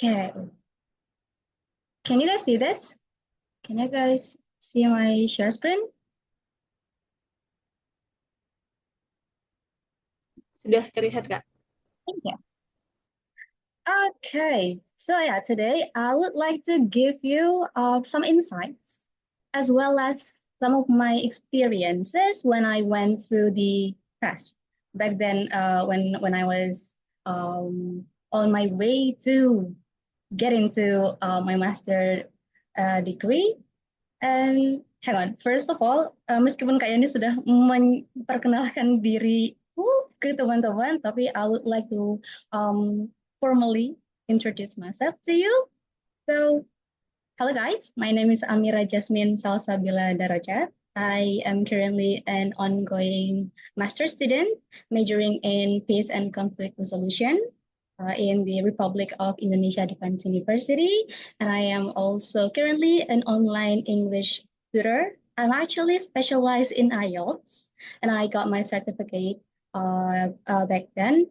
Okay. Can you guys see this? Can you guys see my share screen? Sudah terlihat, Kak? Thank you. Okay. So yeah, today I would like to give you some insights as well as some of my experiences when I went through the test back then when I was on my way to get into my master degree. And hang on, first of all, meskipun Kak Yani sudah memperkenalkan diriku ke teman-teman, tapi I would like to formally introduce myself to you. So, hello guys, my name is Amira Jasmine Salsabila Darajat. I am currently an ongoing master student majoring in peace and conflict resolution in the Republic of Indonesia Defense University. And I am also currently an online English tutor. I'm actually specialized in IELTS, and I got my certificate back then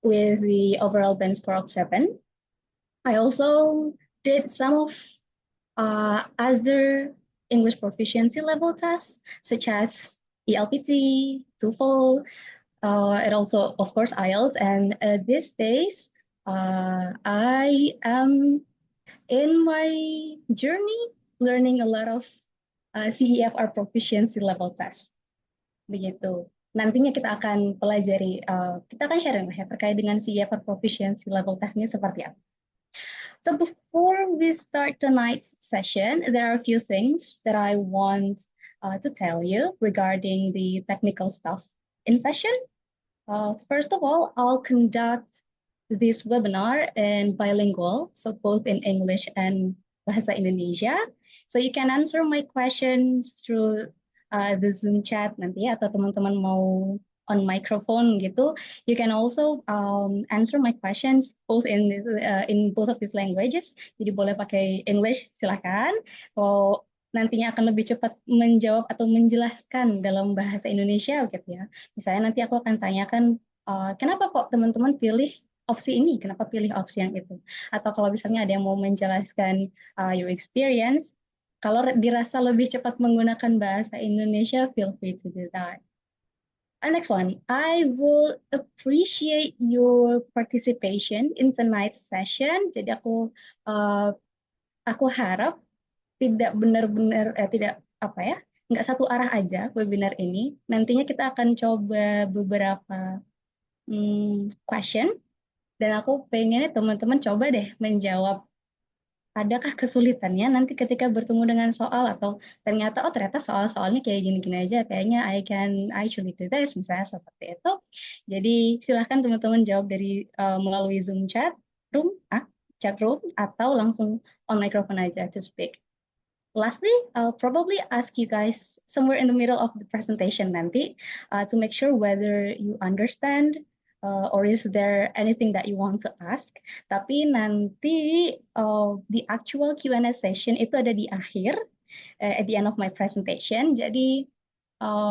with the overall band score of 7. I also did some of other English proficiency level tests, such as ELPT, TOEFL, and also, of course, IELTS. And these days, I am in my journey learning a lot of CEFR proficiency level test. Begitu. Nantinya kita akan pelajari, kita akan sharing lah ya terkait dengan CEFR proficiency level testnya seperti apa. So before we start tonight's session, there are a few things that I want to tell you regarding the technical stuff in session. First of all, I'll conduct this webinar in bilingual, so both in English and Bahasa Indonesia. So you can answer my questions through the Zoom chat nanti atau teman-teman mau on microphone gitu. You can also answer my questions both in both of these languages. Jadi boleh pakai English, silakan. Kalau nantinya akan lebih cepat menjawab atau menjelaskan dalam bahasa Indonesia gitu ya. Misalnya nanti aku akan tanyakan kenapa kok teman-teman pilih opsi ini, kenapa pilih opsi yang itu. Atau kalau misalnya ada yang mau menjelaskan your experience, kalau dirasa lebih cepat menggunakan bahasa Indonesia, feel free to do that. Next one, I will appreciate your participation in tonight's session. Jadi aku harap tidak benar-benar tidak apa ya, nggak satu arah aja webinar ini. Nantinya kita akan coba beberapa question dan aku pengennya teman-teman coba deh menjawab adakah kesulitannya nanti ketika bertemu dengan soal atau ternyata soal-soalnya kayak gini-gini aja kayaknya I can actually do this misalnya seperti itu. Jadi silahkan teman-teman jawab dari melalui Zoom chat room atau langsung on microphone aja to speak. Lastly, I'll probably ask you guys somewhere in the middle of the presentation nanti to make sure whether you understand or is there anything that you want to ask. Tapi nanti the actual Q&A session itu ada di akhir, at the end of my presentation. Jadi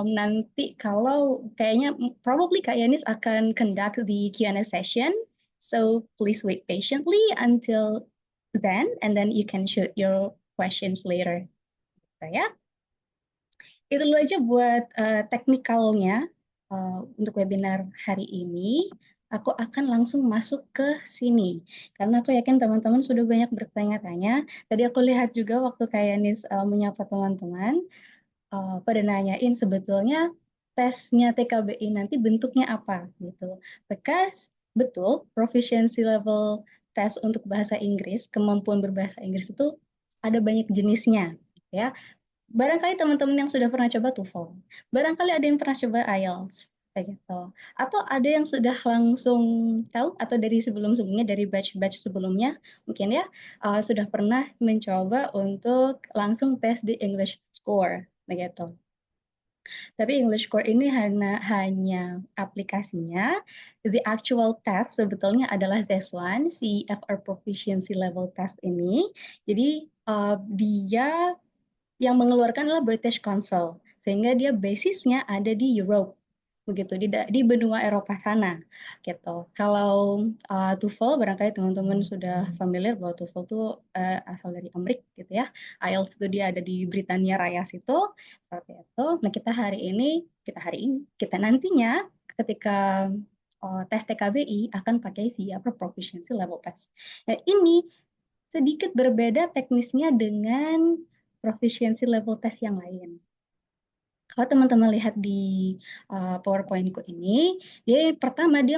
nanti kalau kayaknya probably Kak Yanis akan conduct the Q&A session. So please wait patiently until then, and then you can shoot your questions later. Ya, itu dulu aja buat teknikalnya untuk webinar hari ini. Aku akan langsung masuk ke sini karena aku yakin teman-teman sudah banyak bertanya-tanya. Tadi aku lihat juga waktu Kak Yanis menyapa teman-teman, pada nanyain sebetulnya tesnya TKBI nanti bentuknya apa gitu. Bekas betul proficiency level tes untuk bahasa Inggris, kemampuan berbahasa Inggris itu ada banyak jenisnya ya. Barangkali teman-teman yang sudah pernah coba TOEFL, barangkali ada yang pernah coba IELTS, kayak gitu. Atau ada yang sudah langsung tahu atau dari sebelum-sebelumnya, dari batch-batch sebelumnya, mungkin ya sudah pernah mencoba untuk langsung tes di English Score, begitu. Tapi English Core ini hanya aplikasinya. The actual test sebetulnya adalah this one, CEFR Proficiency Level Test ini. Jadi dia yang mengeluarkan adalah British Council, sehingga dia basisnya ada di Europe. begitu di benua Eropa sana gitu. Kalau TOEFL barangkali teman-teman sudah familiar bahwa TOEFL itu asal dari Amerika gitu ya. IELTS itu dia ada di Britania Raya situ seperti itu. Nah kita nantinya ketika tes TKBI akan pakai SIAPRO Proficiency Level Test. Nah ini sedikit berbeda teknisnya dengan proficiency level test yang lain. Kalau teman-teman lihat di PowerPoint-ku ini, dia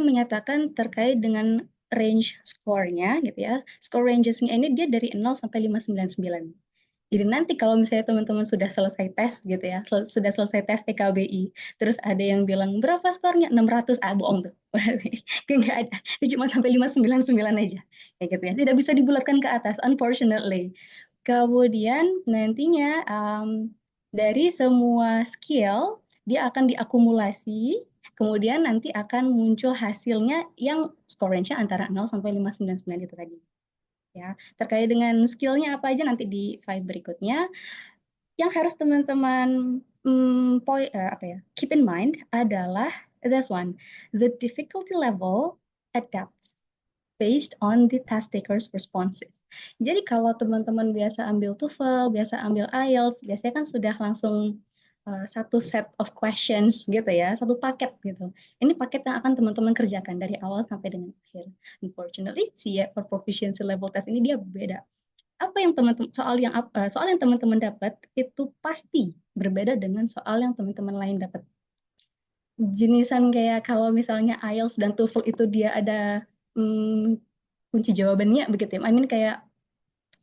menyatakan terkait dengan range score-nya gitu ya. Score ranges-nya ini dia dari 0 sampai 599. Jadi nanti kalau misalnya teman-teman sudah selesai tes gitu ya, sudah selesai tes TKBI, terus ada yang bilang berapa skornya? 600, bohong tuh. Nggak ada. Dia cuma sampai 599 aja. Kayak gitu ya. Tidak bisa dibulatkan ke atas, unfortunately. Kemudian nantinya dari semua skill dia akan diakumulasi, kemudian nanti akan muncul hasilnya yang score range-nya antara 0 sampai 599 itu tadi. Ya, terkait dengan skillnya apa aja nanti di slide berikutnya. Yang harus teman-teman keep in mind adalah this one, the difficulty level adapts based on the test taker's responses. Jadi kalau teman-teman biasa ambil TOEFL, biasa ambil IELTS, biasanya kan sudah langsung satu set of questions gitu ya, satu paket gitu. Ini paket yang akan teman-teman kerjakan dari awal sampai dengan akhir. Unfortunately, sih ya, for proficiency level test ini dia beda. Apa yang teman-teman soal yang teman-teman dapat itu pasti berbeda dengan soal yang teman-teman lain dapat. Jenisan kayak kalau misalnya IELTS dan TOEFL itu dia ada hmm, kunci jawabannya begitu ya. I mean kayak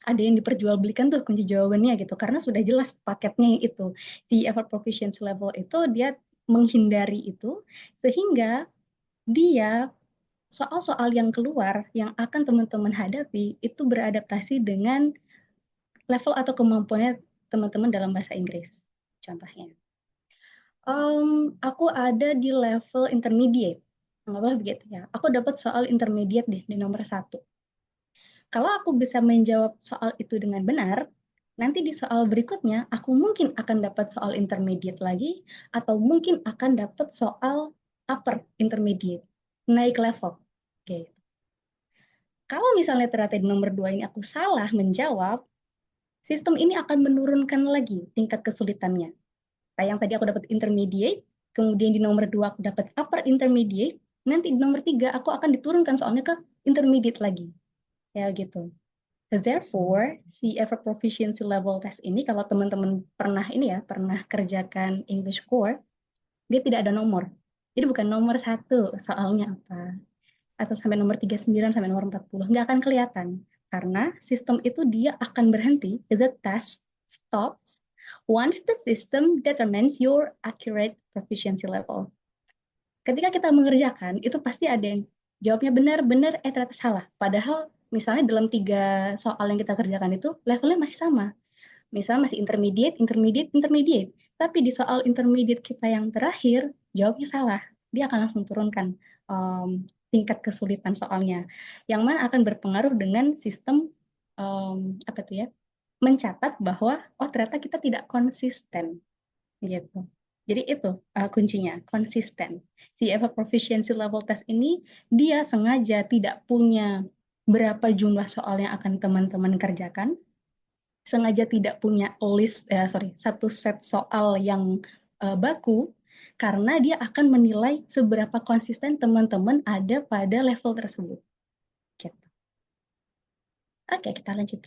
ada yang diperjualbelikan tuh kunci jawabannya gitu karena sudah jelas paketnya yang itu. Di effort proficiency level itu dia menghindari itu sehingga dia soal-soal yang keluar yang akan teman-teman hadapi itu beradaptasi dengan level atau kemampuannya teman-teman dalam bahasa Inggris. Contohnya, aku ada di level intermediate. Nggak begitu ya. Aku dapat soal intermediate deh di nomor satu. Kalau aku bisa menjawab soal itu dengan benar, nanti di soal berikutnya aku mungkin akan dapat soal intermediate lagi, atau mungkin akan dapat soal upper intermediate, naik level. Oke. Kalau misalnya ternyata di nomor 2 ini aku salah menjawab, sistem ini akan menurunkan lagi tingkat kesulitannya. Kayak yang tadi aku dapat intermediate, kemudian di nomor 2 aku dapat upper intermediate, nanti di nomor 3 aku akan diturunkan soalnya ke intermediate lagi. Ya gitu. Therefore, si Ever Proficiency Level Test ini kalau teman-teman pernah kerjakan English Core, dia tidak ada nomor. Jadi bukan nomor satu soalnya apa, atau sampai nomor 39 sampai nomor 40, nggak akan kelihatan. Karena sistem itu dia akan berhenti, the test stops once the system determines your accurate proficiency level. Ketika kita mengerjakan, itu pasti ada yang jawabnya benar-benar, ternyata salah. Padahal misalnya dalam 3 soal yang kita kerjakan itu levelnya masih sama. Misalnya masih intermediate, intermediate, intermediate. Tapi di soal intermediate kita yang terakhir, jawabnya salah. Dia akan langsung turunkan tingkat kesulitan soalnya. Yang mana akan berpengaruh dengan sistem apa tuh ya, mencatat bahwa oh ternyata kita tidak konsisten gitu. Jadi itu kuncinya, konsisten. Si EVA Proficiency Level Test ini dia sengaja tidak punya berapa jumlah soal yang akan teman-teman kerjakan, sengaja tidak punya satu set soal yang baku, karena dia akan menilai seberapa konsisten teman-teman ada pada level tersebut. Gitu. Oke, kita lanjut.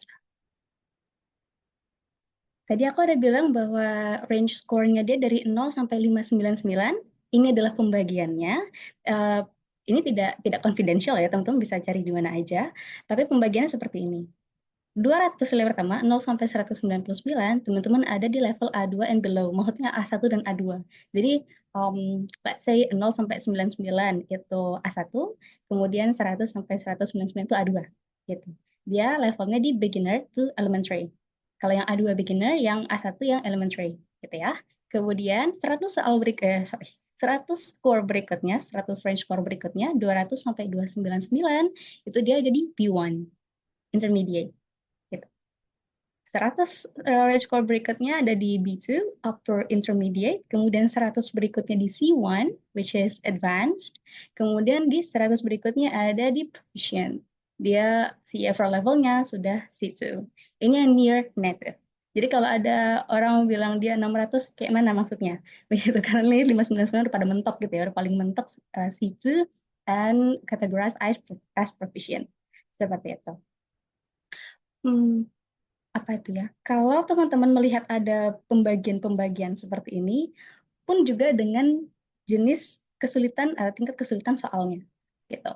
Tadi aku ada bilang bahwa range score-nya dia dari 0 sampai 599. Ini adalah pembagiannya. Uh, ini tidak confidential ya, teman-teman bisa cari di mana aja. Tapi pembagiannya seperti ini. 200 nilai pertama, 0 sampai 199, teman-teman ada di level A2 and below. Maksudnya A1 dan A2. Jadi, let's say 0 sampai 99 itu A1, kemudian 100 sampai 199 itu A2. Gitu. Dia levelnya di beginner to elementary. Kalau yang A2 beginner, yang A1 yang elementary, gitu ya. Kemudian 100 score berikutnya, 100 range score berikutnya, 200 sampai 299, itu dia jadi B1, intermediate. Gitu. 100 range score berikutnya ada di B2, upper intermediate, kemudian 100 berikutnya di C1, which is advanced, kemudian di 100 berikutnya ada di proficient. Dia CFR levelnya sudah C2. Ini yang near native. Jadi kalau ada orang bilang dia 600, kayak mana maksudnya? Begitu, karena ini 599 udah pada mentok gitu ya, udah paling mentok C2 and categorized as proficient. Seperti itu. Hmm, apa itu ya? Kalau teman-teman melihat ada pembagian-pembagian seperti ini, pun juga dengan jenis kesulitan, tingkat kesulitan soalnya, gitu.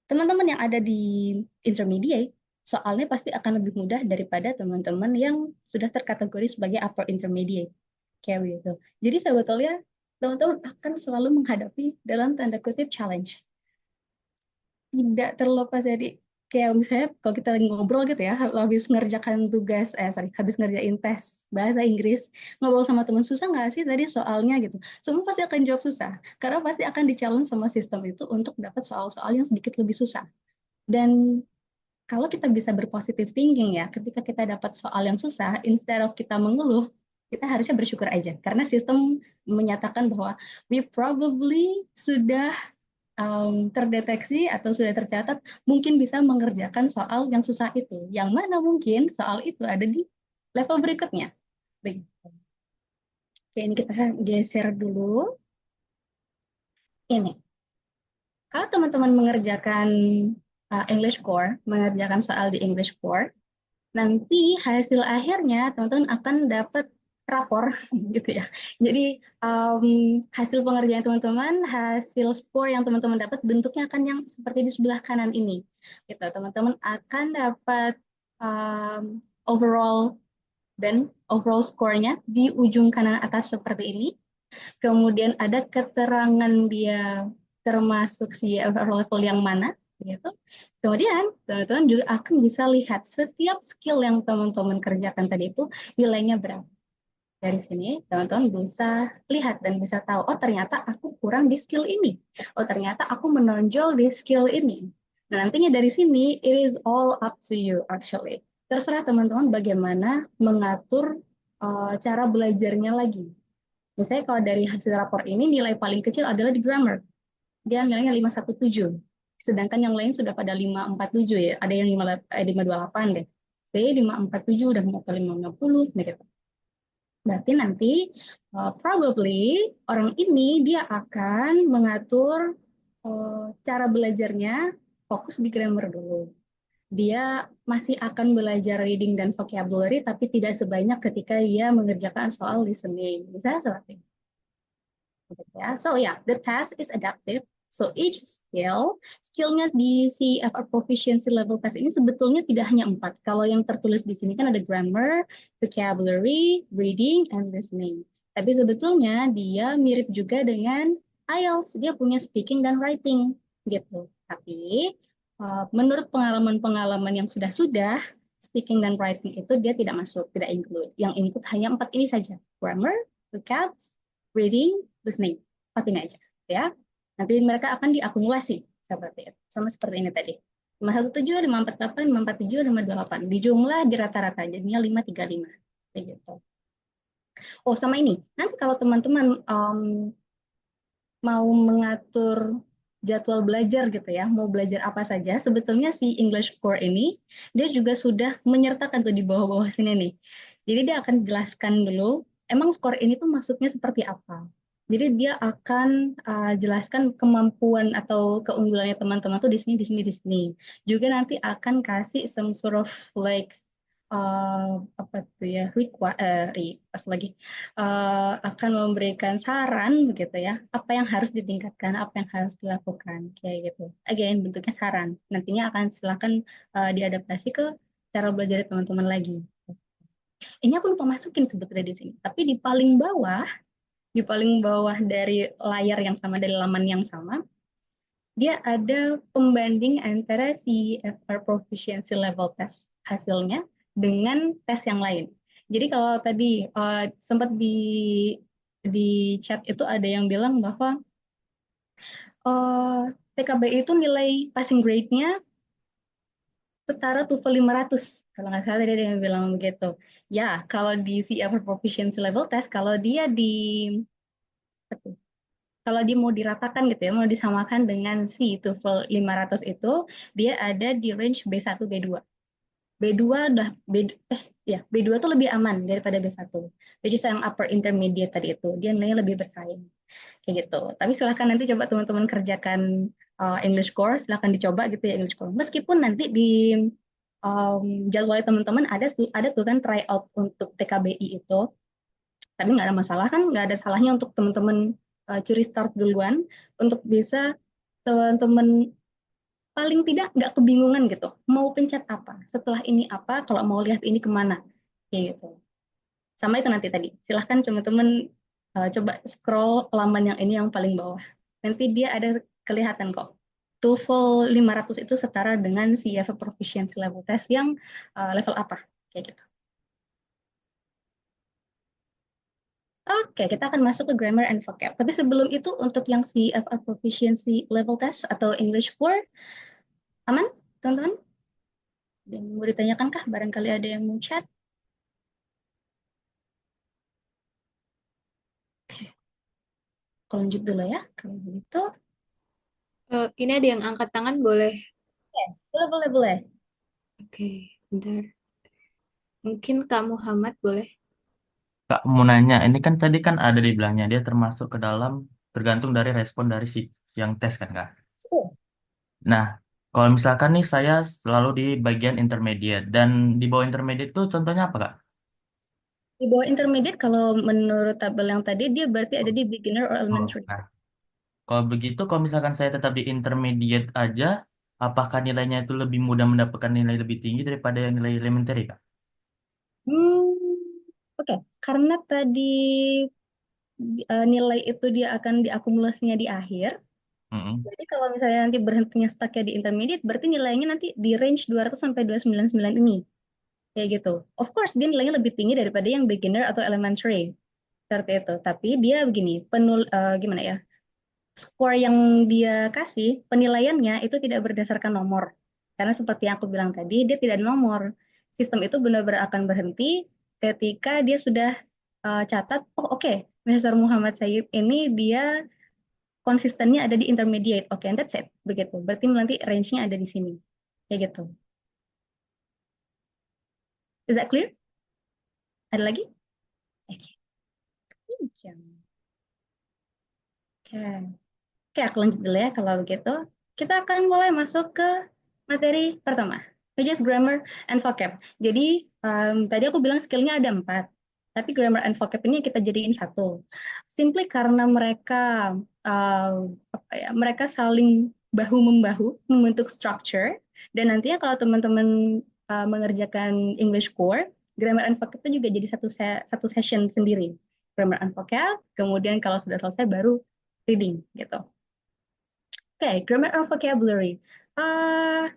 Teman-teman yang ada di intermediate, soalnya pasti akan lebih mudah daripada teman-teman yang sudah terkategori sebagai upper intermediate, kayak gitu. Jadi sebetulnya teman-teman akan selalu menghadapi dalam tanda kutip challenge, tidak terlepas dari kayak misalnya kalau kita lagi ngobrol gitu ya, habis ngerjakan tugas, habis ngerjain tes bahasa Inggris, ngobrol sama teman, susah nggak sih tadi soalnya gitu. Semua pasti akan jawab susah, karena pasti akan di-challenge sama sistem itu untuk dapat soal-soal yang sedikit lebih susah. Dan kalau kita bisa berpositif thinking ya, ketika kita dapat soal yang susah, instead of kita mengeluh, kita harusnya bersyukur aja. Karena sistem menyatakan bahwa we probably sudah terdeteksi atau sudah tercatat mungkin bisa mengerjakan soal yang susah itu. Yang mana mungkin soal itu ada di level berikutnya. Baik. Oke, ini kita geser dulu. Ini, kalau teman-teman mengerjakan English Core, mengerjakan soal di English Core, nanti hasil akhirnya teman-teman akan dapat rapor gitu ya. Jadi hasil pengerjaan teman-teman, hasil skor yang teman-teman dapat bentuknya akan yang seperti di sebelah kanan ini. Gitu. Teman-teman akan dapat overall dan overall skornya di ujung kanan atas seperti ini. Kemudian ada keterangan dia termasuk si level yang mana, gitu. Kemudian teman-teman juga akan bisa lihat setiap skill yang teman-teman kerjakan tadi itu nilainya berapa. Dari sini teman-teman bisa lihat dan bisa tahu, oh ternyata aku kurang di skill ini. Oh ternyata aku menonjol di skill ini. Nah nantinya dari sini, it is all up to you actually. Terserah teman-teman bagaimana mengatur cara belajarnya lagi. Misalnya kalau dari hasil rapor ini nilai paling kecil adalah di grammar. Dia nilainya 517. Sedangkan yang lain sudah pada 547 ya. Ada yang 528 deh. B 547 udah mau ke 550 gitu. Berarti nanti probably orang ini dia akan mengatur cara belajarnya fokus di grammar dulu. Dia masih akan belajar reading dan vocabulary tapi tidak sebanyak ketika dia mengerjakan soal listening. Misalnya seperti ya. So yeah, the test is adaptive. So each skillnya di CFR proficiency level test ini sebetulnya tidak hanya 4. Kalau yang tertulis di sini kan ada grammar, vocabulary, reading, and listening. Tapi sebetulnya dia mirip juga dengan IELTS. Dia punya speaking dan writing gitu. Tapi menurut pengalaman-pengalaman yang sudah-sudah, speaking dan writing itu dia tidak masuk, tidak include. Yang include hanya 4 ini saja. Grammar, vocab, reading, listening. Patin aja ya. Nanti mereka akan diakumulasi seperti itu. Sama seperti ini tadi. 517, 548, 547, 528. Di jumlah di rata-rata jadinya 535. Kayak gitu. Oh, sama ini. Nanti kalau teman-teman mau mengatur jadwal belajar gitu ya, mau belajar apa saja, sebetulnya si English Core ini dia juga sudah menyertakan tuh di bawah-bawah sini nih. Jadi dia akan jelaskan dulu, emang skor ini tuh maksudnya seperti apa. Jadi dia akan jelaskan kemampuan atau keunggulannya teman-teman tuh di sini, di sini, di sini. Juga nanti akan kasih some sort of like apa tuh ya, pas lagi akan memberikan saran begitu ya, apa yang harus ditingkatkan, apa yang harus dilakukan kayak gitu. Again, bentuknya saran. Nantinya akan silakan diadaptasi ke cara belajar teman-teman lagi. Ini aku lupa masukin sebetulnya di sini, tapi di paling bawah dari layar yang sama, dari laman yang sama, dia ada pembanding antara si FR Proficiency Level Test hasilnya dengan tes yang lain. Jadi kalau tadi sempat di chat itu ada yang bilang bahwa TKB itu nilai passing grade-nya setara TOEFL 500. Kalau nggak salah tadi ada yang bilang begitu. Ya, kalau di CFR Proficiency Level Test, kalau dia di kalau dia mau diratakan gitu ya, mau disamakan dengan si TOEFL 500 itu, dia ada di range B1, B2. B2 udah B2 tuh lebih aman daripada B1. Which is yang upper intermediate tadi itu. Dia nilainya lebih bersaing kayak gitu. Tapi silahkan nanti coba teman-teman kerjakan English course, silahkan dicoba gitu ya English course. Meskipun nanti di jadwal teman-teman ada tuh kan try out untuk TKBI itu, tapi nggak ada masalah kan, nggak ada salahnya untuk teman-teman curi start duluan untuk bisa teman-teman paling tidak nggak kebingungan gitu mau pencet apa setelah ini apa kalau mau lihat ini kemana kayak gitu. Sama itu nanti tadi silahkan teman-teman coba scroll laman yang ini yang paling bawah, nanti dia ada kelihatan kok TOEFL 500 itu setara dengan CFA Proficiency Level Test yang level apa kayak gitu. Oke, kita akan masuk ke grammar and vocab. Tapi sebelum itu untuk yang CFA Proficiency Level Test atau English 4 aman teman-teman? Dan mau ditanyakan kah? Barangkali ada yang mau chat. Oke, aku lanjut dulu ya. Kalau begitu, Ini ada yang angkat tangan, boleh? oke, boleh, boleh, boleh. Oke, bentar. Mungkin Kak Muhammad boleh. Kak mau nanya, ini kan tadi kan ada dibilangnya dia termasuk ke dalam tergantung dari respon dari si yang tes kan Kak. Oh, Nah, kalau misalkan nih saya selalu di bagian intermediate dan di bawah intermediate itu contohnya apa Kak? di bawah intermediate kalau menurut tabel yang tadi dia berarti ada di beginner or Oh, elementary. nah, kalau begitu, kalau misalkan saya tetap di intermediate aja, apakah nilainya itu lebih mudah mendapatkan nilai lebih tinggi daripada yang nilai elementary Kak? Oke. Karena tadi nilai itu dia akan diakumulasinya di akhir. Mm-mm. Jadi kalau misalnya nanti berhentinya stucknya di intermediate, berarti nilainya nanti di range 200 sampai 299 ini. Kayak gitu. Of course, dia nilainya lebih tinggi daripada yang beginner atau elementary. Seperti itu. Tapi dia begini, gimana ya? Skor yang dia kasih, penilaiannya itu tidak berdasarkan nomor. Karena seperti yang aku bilang tadi, dia tidak ada nomor. Sistem itu benar-benar akan berhenti ketika dia sudah catat, oh oke, Mr. Muhammad Sayyid ini dia konsistennya ada di intermediate. Oke, and that's it. Begitu. Berarti nanti range-nya ada di sini. Kayak gitu. Is that clear? Ada lagi? Oke. Oke. Oke, aku lanjut dulu ya kalau begitu. Kita akan mulai masuk ke materi pertama, which is grammar and vocab. Jadi, tadi aku bilang skillnya ada 4, tapi grammar and vocab ini kita jadiin satu. Simply karena mereka mereka saling bahu-membahu membentuk structure, dan nantinya kalau teman-teman mengerjakan English Core, grammar and vocab itu juga jadi satu session sendiri. Grammar and vocab, kemudian kalau sudah selesai baru reading gitu. Oke, grammar or vocabulary.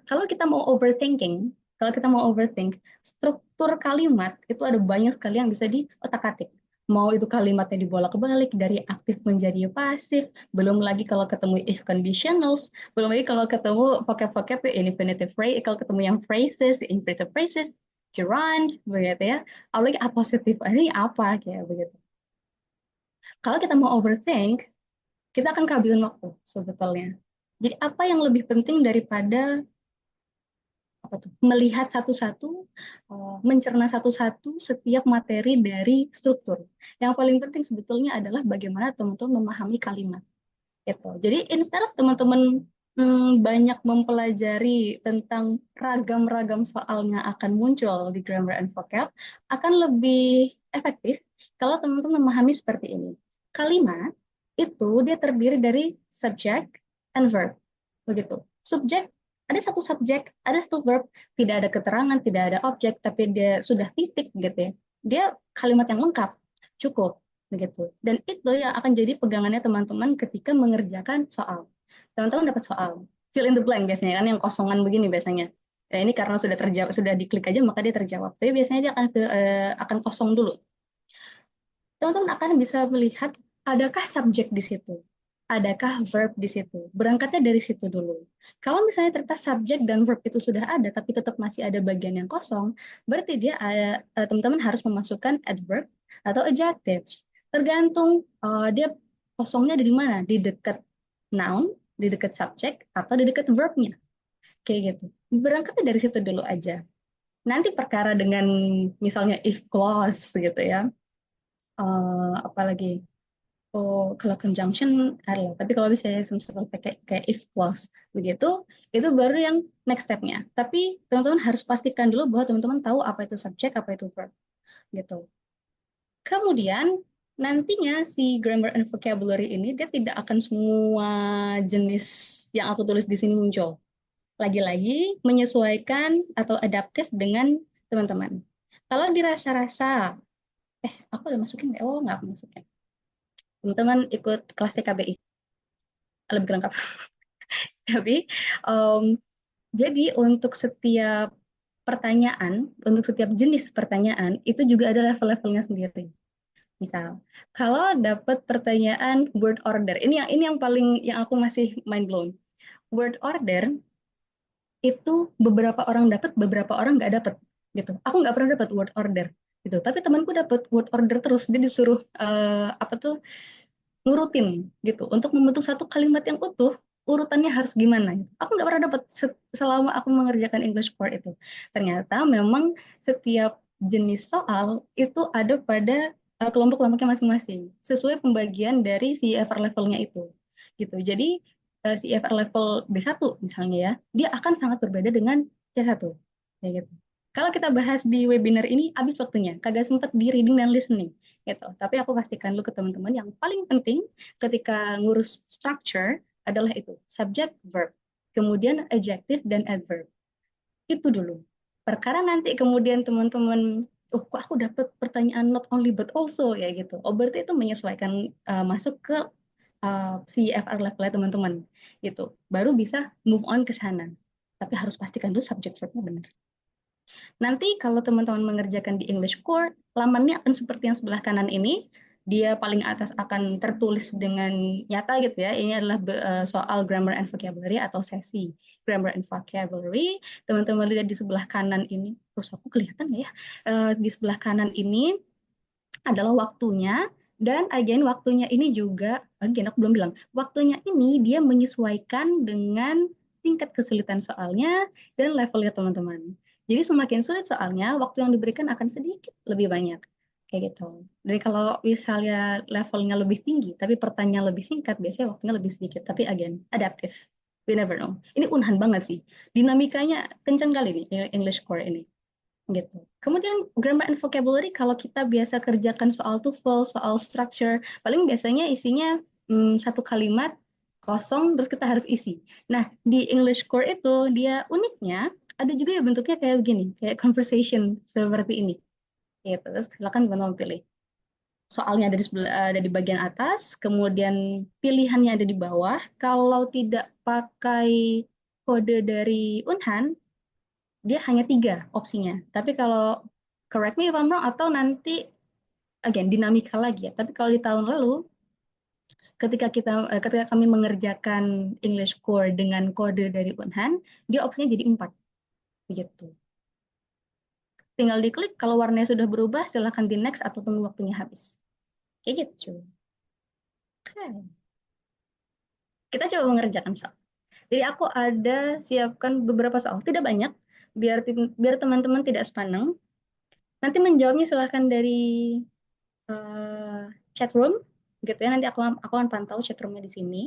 Kalau kita mau overthinking, kalau kita mau overthink, struktur kalimat itu ada banyak sekali yang bisa diotak-atik. Mau itu kalimatnya dibolak-balik dari aktif menjadi pasif, belum lagi kalau ketemu if conditionals, belum lagi kalau ketemu vocab-vocab infinitive phrase, kalau ketemu yang phrases, infinitive phrases, gerund, begitu ya. Apalagi appositive, ini apa kayak begitu. Kalau kita mau overthink, kita akan kehabisan waktu sebetulnya. Jadi apa yang lebih penting daripada apa tuh? Melihat satu-satu, mencerna satu-satu setiap materi dari struktur. Yang paling penting sebetulnya adalah bagaimana teman-teman memahami kalimat. Gitu. Jadi instead of teman-teman banyak mempelajari tentang ragam-ragam soal yang akan muncul di grammar and vocab, akan lebih efektif kalau teman-teman memahami seperti ini. Kalimat itu dia terdiri dari subject and verb. Begitu. Subjek, ada satu subjek, ada satu verb, tidak ada keterangan, tidak ada objek, tapi dia sudah titik gitu ya. Dia kalimat yang lengkap, cukup begitu. Dan itu yang akan jadi pegangannya teman-teman ketika mengerjakan soal. Teman-teman dapat soal, fill in the blank biasanya kan yang kosongan begini biasanya. Ya, ini karena sudah terjawab, sudah diklik aja maka dia terjawab. Tapi biasanya dia akan kosong dulu. Teman-teman akan bisa melihat adakah subjek di situ, adakah verb di situ? Berangkatnya dari situ dulu. Kalau misalnya ternyata subjek dan verb itu sudah ada, tapi tetap masih ada bagian yang kosong, berarti teman-teman harus memasukkan adverb atau adjectives. Tergantung dia kosongnya di mana, di dekat noun, di dekat subjek, atau di dekat verbnya. Kayak gitu. Berangkatnya dari situ dulu aja. Nanti perkara dengan misalnya if clause gitu ya. Apalagi kalau conjunction ada, tapi kalau bisa misalnya pakai kayak if clause begitu, itu baru yang next stepnya. Tapi teman-teman harus pastikan dulu bahwa teman-teman tahu apa itu subjek, apa itu verb, gitu. Kemudian nantinya si grammar and vocabulary ini dia tidak akan semua jenis yang aku tulis di sini muncul. Lagi-lagi menyesuaikan atau adaptif dengan teman-teman. Kalau dirasa-rasa, aku udah masukin nggak? Oh, nggak aku masukin. Teman-teman ikut kelas TKBI, lebih lengkap. Tapi jadi untuk setiap pertanyaan, untuk setiap jenis pertanyaan itu juga ada level-levelnya sendiri. Misal, kalau dapat pertanyaan word order, ini yang paling yang aku masih mind blown. Word order itu beberapa orang dapat, beberapa orang nggak dapat gitu. Aku nggak pernah dapat word order gitu. Tapi temanku dapat word order terus. Dia disuruh apa tuh ngurutin gitu untuk membentuk satu kalimat yang utuh, urutannya harus gimana gitu. Aku nggak pernah dapat selama aku mengerjakan English Core itu. Ternyata memang setiap jenis soal itu ada pada kelompok-kelompoknya masing-masing sesuai pembagian dari CEFR levelnya itu gitu. Jadi CEFR level B1 misalnya ya, dia akan sangat berbeda dengan C1 kayak gitu. Kalau kita bahas di webinar ini habis waktunya, kagak sempat di reading dan listening gitu. Tapi aku pastikan dulu ke teman-teman yang paling penting ketika ngurus structure adalah itu, subject, verb, kemudian adjective dan adverb. Itu dulu. Perkara nanti kemudian teman-teman, oh kok aku dapat pertanyaan not only but also ya gitu. Oh berarti itu menyesuaikan masuk ke CFR levelnya teman-teman gitu. Baru bisa move on ke sana. Tapi harus pastikan dulu subject verbnya benar. Nanti kalau teman-teman mengerjakan di English Core, lamannya akan seperti yang sebelah kanan ini. Dia paling atas akan tertulis dengan nyata gitu ya. Ini adalah soal grammar and vocabulary atau sesi grammar and vocabulary. Teman-teman lihat di sebelah kanan ini. Terus aku kelihatan ya. Di sebelah kanan ini adalah waktunya. Dan again waktunya ini juga, again aku belum bilang, waktunya ini dia menyesuaikan dengan tingkat kesulitan soalnya dan levelnya teman-teman. Jadi semakin sulit soalnya, waktu yang diberikan akan sedikit lebih banyak. Kayak gitu. Jadi kalau misalnya levelnya lebih tinggi, tapi pertanyaan lebih singkat, biasanya waktunya lebih sedikit. Tapi again, adaptif. We never know. Ini unhan banget sih. Dinamikanya kenceng kali nih, English Core ini gitu. Kemudian grammar and vocabulary kalau kita biasa kerjakan soal TOEFL, soal structure, paling biasanya isinya satu kalimat kosong terus kita harus isi. Nah, di English Core itu dia uniknya ada juga ya bentuknya kayak begini, kayak conversation seperti ini. Gitu. Terus silakan teman-teman pilih. Soalnya ada ada di bagian atas, kemudian pilihannya ada di bawah. Kalau tidak pakai kode dari Unhan, dia hanya 3 opsinya. Tapi kalau correct me if I'm wrong atau nanti again dinamika lagi ya. Tapi kalau di tahun lalu ketika kami mengerjakan English Core dengan kode dari Unhan, dia opsinya jadi 4 begitu. Tinggal diklik kalau warnanya sudah berubah silahkan di next atau tunggu waktunya habis. Kayak gitu. Oke. Kita coba mengerjakan soal. Jadi aku ada siapkan beberapa soal, tidak banyak, biar teman-teman tidak sepaneng. Nanti menjawabnya silahkan dari chat room gitu ya. Nanti aku akan pantau chat roomnya di sini.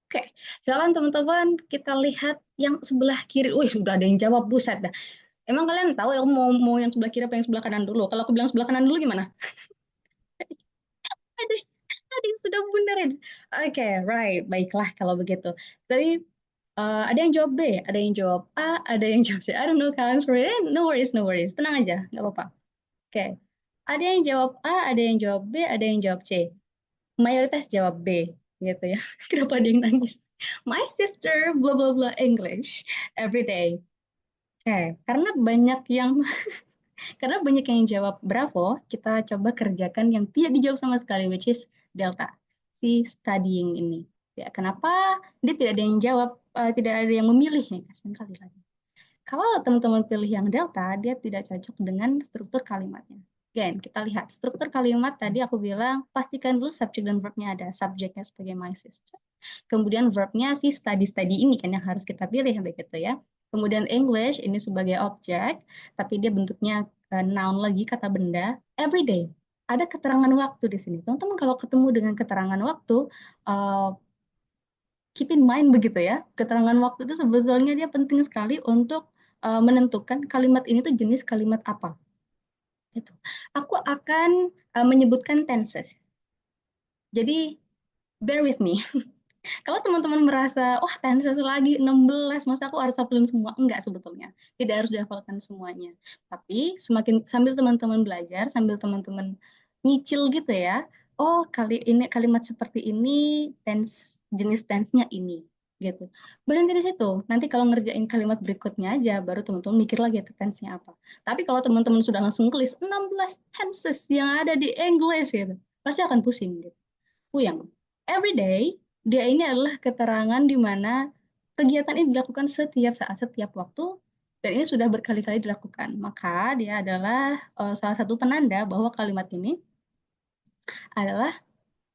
Oke, silakan teman-teman kita lihat yang sebelah kiri. Wih, sudah ada yang jawab, buset dah. Emang kalian tahu ya mau yang sebelah kiri apa yang sebelah kanan dulu? Kalau aku bilang sebelah kanan dulu gimana? Ada ada yang sudah benerin. Oke, right. Baiklah kalau begitu. Tapi ada yang jawab B, ada yang jawab A, ada yang jawab C. I don't know kalian sebenarnya. No worries, no worries. Tenang aja, nggak apa-apa. Oke. Ada yang jawab A, ada yang jawab B, ada yang jawab C. Mayoritas jawab B gitu ya. Kenapa ada yang nangis? My sister blah blah blah English every day. Oke, karena banyak yang jawab bravo, kita coba kerjakan yang tidak dijawab sama sekali which is delta. si studying ini. Ya, kenapa dia tidak ada yang jawab, tidak ada yang memilih nih, kasihan kali lagi. Kalau teman-teman pilih yang delta, dia tidak cocok dengan struktur kalimatnya. Again, kita lihat struktur kalimat tadi aku bilang pastikan dulu subjek dan verbnya ada. Subjeknya sebagai my sister. Kemudian verbnya si study ini kan yang harus kita pilih begitu ya. Kemudian English ini sebagai objek, tapi dia bentuknya noun lagi kata benda. Everyday ada keterangan waktu di sini. Teman-teman kalau ketemu dengan keterangan waktu, uh, keep in mind begitu ya. Keterangan waktu itu sebetulnya dia penting sekali untuk menentukan kalimat ini tuh jenis kalimat apa. Itu. Aku akan menyebutkan tenses. Jadi bear with me. Kalau teman-teman merasa, wah tenses lagi 16, masa aku harus hafalin semua? Enggak sebetulnya. Tidak harus dihafalkan semuanya. Tapi semakin sambil teman-teman belajar, sambil teman-teman nyicil gitu ya, oh kali ini kalimat seperti ini, jenis tense-nya ini. Gitu. Berhenti di situ. Nanti kalau ngerjain kalimat berikutnya aja, baru teman-teman mikir lagi itu tense-nya apa. Tapi kalau teman-teman sudah langsung tulis 16 tenses yang ada di English gitu, pasti akan pusing gitu. Puyang. Every day, dia ini adalah keterangan di mana kegiatan ini dilakukan setiap saat, setiap waktu, dan ini sudah berkali-kali dilakukan. Maka dia adalah salah satu penanda bahwa kalimat ini adalah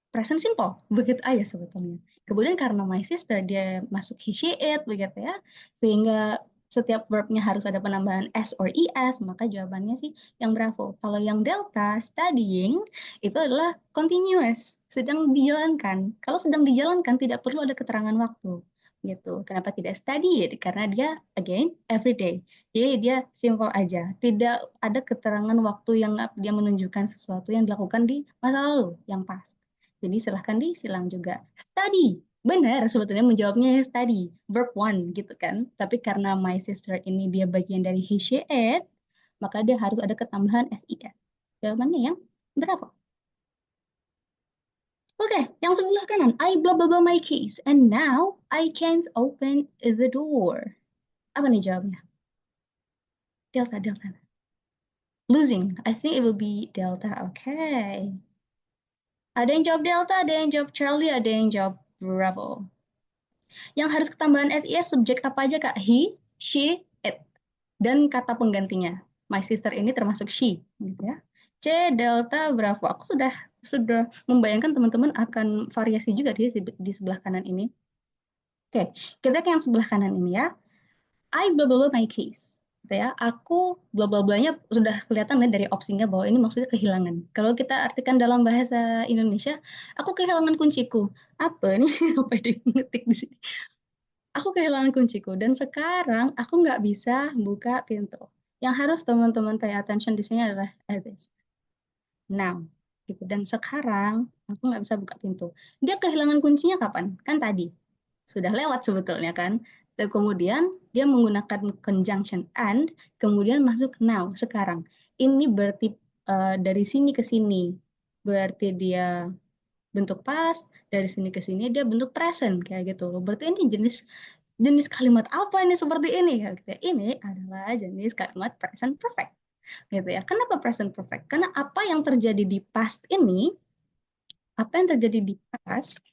present simple. Begitu aja sebetulnya. Kemudian karena my sister, dia masuk he, she, it, begitu ya. Sehingga setiap verbnya harus ada penambahan s or es, maka jawabannya sih yang bravo. Kalau yang delta, studying, itu adalah continuous, sedang dijalankan. Kalau sedang dijalankan, tidak perlu ada keterangan waktu. Gitu. Kenapa tidak study? Karena dia, again, everyday. Jadi dia simple aja. Tidak ada keterangan waktu yang dia menunjukkan sesuatu yang dilakukan di masa lalu, yang pas. Jadi silahkan disilang juga. Study. Benar sebetulnya menjawabnya study. Verb one gitu kan. Tapi karena my sister ini dia bagian dari he, she, it, maka dia harus ada ketambahan SIS. Jawabannya yang berapa? Oke, yang sebelah kanan. I blah blah blah my keys. And now I can't open the door. Apa nih jawabnya? Delta, delta. Losing. I think it will be delta. Okay. Ada yang jawab delta, ada yang jawab Charlie, ada yang jawab Bravo. Yang harus ketambahan SIS subjek apa aja Kak? He, she, it. Dan kata penggantinya. My sister ini termasuk she, gitu ya. C, delta, bravo. Aku sudah membayangkan teman-teman akan variasi juga di sebelah kanan ini. Oke, kita ke yang sebelah kanan ini ya. I blah blah blah my keys. Gitu ya. Aku blah blah blahnya sudah kelihatan ya dari opsinya bahwa ini maksudnya kehilangan. Kalau kita artikan dalam bahasa Indonesia, aku kehilangan kunciku. Apa nih? Apa yang ngetik di sini? Aku kehilangan kunciku dan sekarang aku nggak bisa buka pintu. Yang harus teman-teman pay attention di sini adalah this. Now, gitu. Dan sekarang aku nggak bisa buka pintu. Dia kehilangan kuncinya kapan? Kan tadi. Sudah lewat sebetulnya kan. Dan kemudian dia menggunakan conjunction and, kemudian masuk now, sekarang. Ini berarti dari sini ke sini. Berarti dia bentuk past, dari sini ke sini dia bentuk present kayak gitu loh. Berarti ini jenis kalimat apa ini seperti ini ya gitu ya. Ini adalah jenis kalimat present perfect gitu ya. Kenapa present perfect? Karena apa yang terjadi di past ini, apa yang terjadi di past,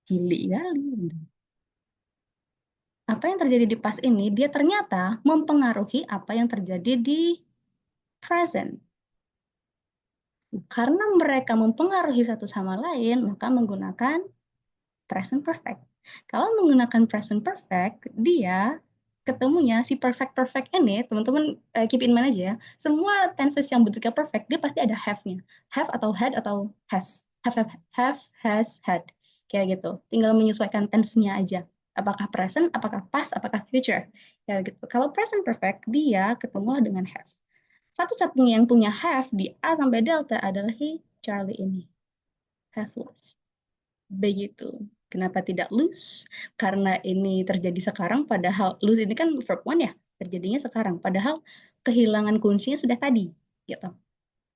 gili kali. Apa yang terjadi di past ini, dia ternyata mempengaruhi apa yang terjadi di present. Karena mereka mempengaruhi satu sama lain, maka menggunakan present perfect. Kalau menggunakan present perfect, dia ketemunya si perfect ini, teman-teman keep in mind aja ya. Semua tenses yang bentuknya perfect, dia pasti ada have-nya. Have atau had atau has. Have, has, had. Kayak gitu. Tinggal menyesuaikan tense-nya aja. Apakah present, apakah past, apakah future. Kayak gitu. Kalau present perfect, dia ketemu dengan have. Satu-satunya yang punya have di A sampai delta adalah he, Charlie ini. Have lost. Begitu. Kenapa tidak lose? Karena ini terjadi sekarang, padahal lose ini kan verb one ya, terjadinya sekarang. Padahal kehilangan kuncinya sudah tadi, gitu.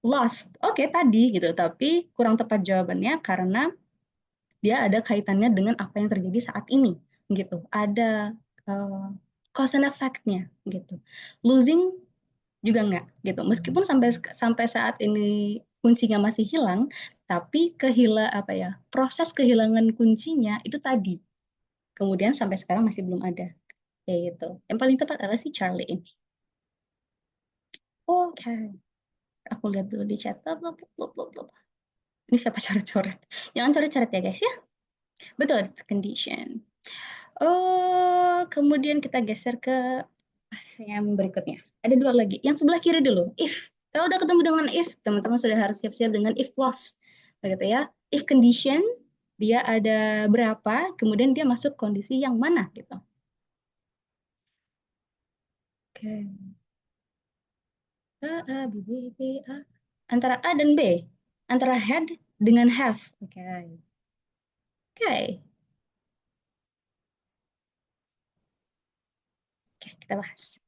Lost, oke tadi gitu, tapi kurang tepat jawabannya karena dia ada kaitannya dengan apa yang terjadi saat ini, gitu. Ada cause and effect-nya, gitu. Losing juga enggak, gitu. Meskipun sampai saat ini kuncinya masih hilang, tapi proses kehilangan kuncinya itu tadi. Kemudian sampai sekarang masih belum ada. Kayak gitu. Yang paling tepat adalah si Charlie ini. Oke. Aku lihat dulu di chat. Blop, blop, blop, blop, blop. Ini siapa coret-coret? Jangan coret-coret ya guys ya. Betul, condition. Oh, kemudian kita geser ke yang berikutnya. Ada dua lagi. Yang sebelah kiri dulu, if. Kalau udah ketemu dengan if, teman-teman sudah harus siap-siap dengan if clause. Begitu ya. If condition, dia ada berapa, kemudian dia masuk kondisi yang mana gitu. Oke. A, A, B, B, B, A. Antara A dan B. Antara had dengan have. Oke. Oke. Oke, kita bahas.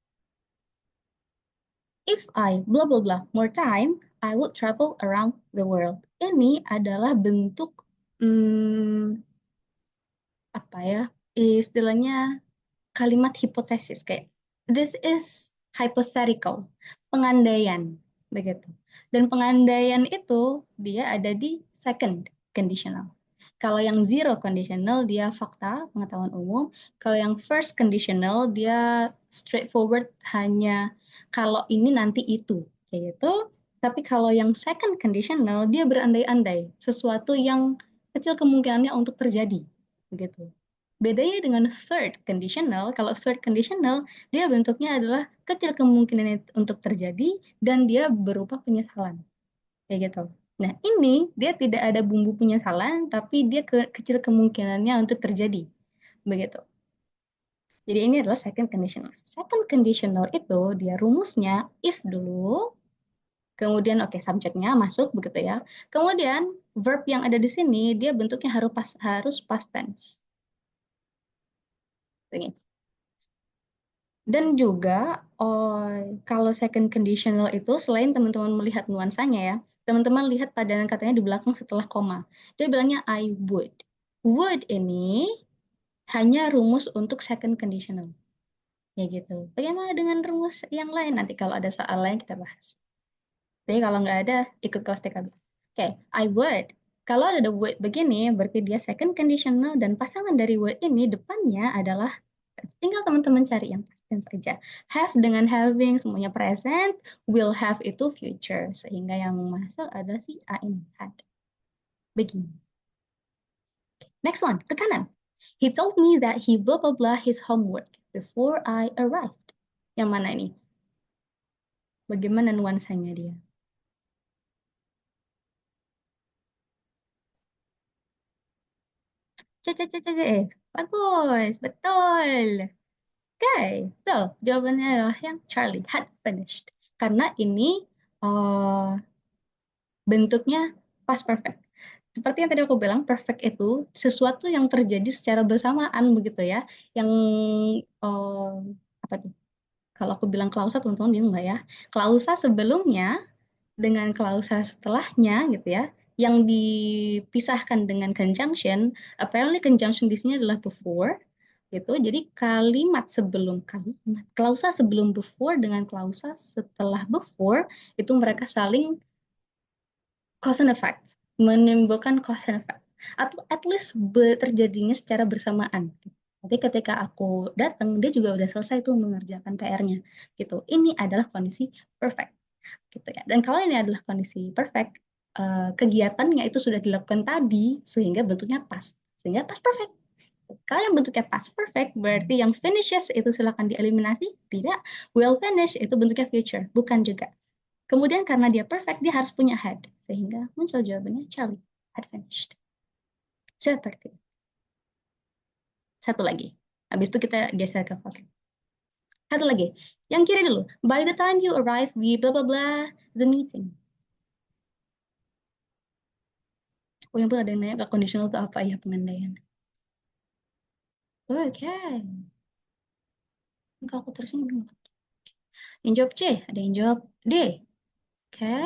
If I blah blah blah more time, I would travel around the world. Ini adalah bentuk apa ya? Istilahnya kalimat hipotesis kayak this is hypothetical, pengandaian begitu. Dan pengandaian itu dia ada di second conditional. Kalau yang zero conditional dia fakta, pengetahuan umum. Kalau yang first conditional dia straightforward, hanya kalau ini nanti itu kayak gitu. Tapi kalau yang second conditional dia berandai-andai, sesuatu yang kecil kemungkinannya untuk terjadi begitu. Bedanya dengan third conditional, kalau third conditional dia bentuknya adalah kecil kemungkinan untuk terjadi dan dia berupa penyesalan. Kayak gitu. Nah, ini dia tidak ada bumbu penyesalan, tapi dia kecil kemungkinannya untuk terjadi. Begitu. Jadi ini adalah second conditional. Second conditional itu dia rumusnya if dulu, kemudian subjeknya masuk begitu ya. Kemudian verb yang ada di sini dia bentuknya harus past tense. Begini. Dan juga kalau second conditional itu selain teman-teman melihat nuansanya ya, teman-teman lihat padanan katanya di belakang setelah koma. Dia bilangnya I would. Would ini hanya rumus untuk second conditional. Ya gitu. Bagaimana dengan rumus yang lain? Nanti kalau ada soal lain kita bahas. Jadi kalau nggak ada, ikut kelas TKB. Oke, I would. Kalau ada the would begini, berarti dia second conditional dan pasangan dari would ini depannya adalah tinggal teman-teman cari yang past tense saja. Have dengan having semuanya present, will have itu future. Sehingga yang masuk ada si I ini, had. Begini. Next one, ke kanan. He told me that he blah blah blah his homework before I arrived. Yang mana ini? Bagaimana nuansanya dia? Bagus, betul. Oke, so jawabannya adalah yang Charlie had finished. Karena ini bentuknya past perfect. Seperti yang tadi aku bilang, perfect itu sesuatu yang terjadi secara bersamaan begitu ya. Yang apa tuh? Kalau aku bilang klausa, teman-teman bingung nggak ya? Klausa sebelumnya dengan klausa setelahnya gitu ya. Yang dipisahkan dengan conjunction, apparently conjunction di sini adalah before gitu. Jadi klausa sebelum before dengan klausa setelah before itu mereka saling cause and effect, menimbulkan cause and effect, atau at least terjadinya secara bersamaan. Nanti ketika aku datang, dia juga udah selesai tuh mengerjakan PR-nya. Gitu. Ini adalah kondisi perfect. Gitu ya. Dan kalau ini adalah kondisi perfect, kegiatannya itu sudah dilakukan tadi, sehingga bentuknya past. Sehingga past perfect. Kalau yang bentuknya past perfect, berarti yang finishes itu silakan dieliminasi. Tidak. Will finish itu bentuknya future. Bukan juga. Kemudian karena dia perfect, dia harus punya had. Sehingga muncul jawabannya Charlie had finished. Seperti itu. Satu lagi. Habis itu kita geser ke vocab. Satu lagi. Yang kiri dulu. By the time you arrive, we blah blah blah the meeting. Oh yang pun ada yang nanya ke conditional itu apa ya pengandaian. Oke. Kalau aku terusin belum. Yang jawab C, ada yang jawab D. Oke.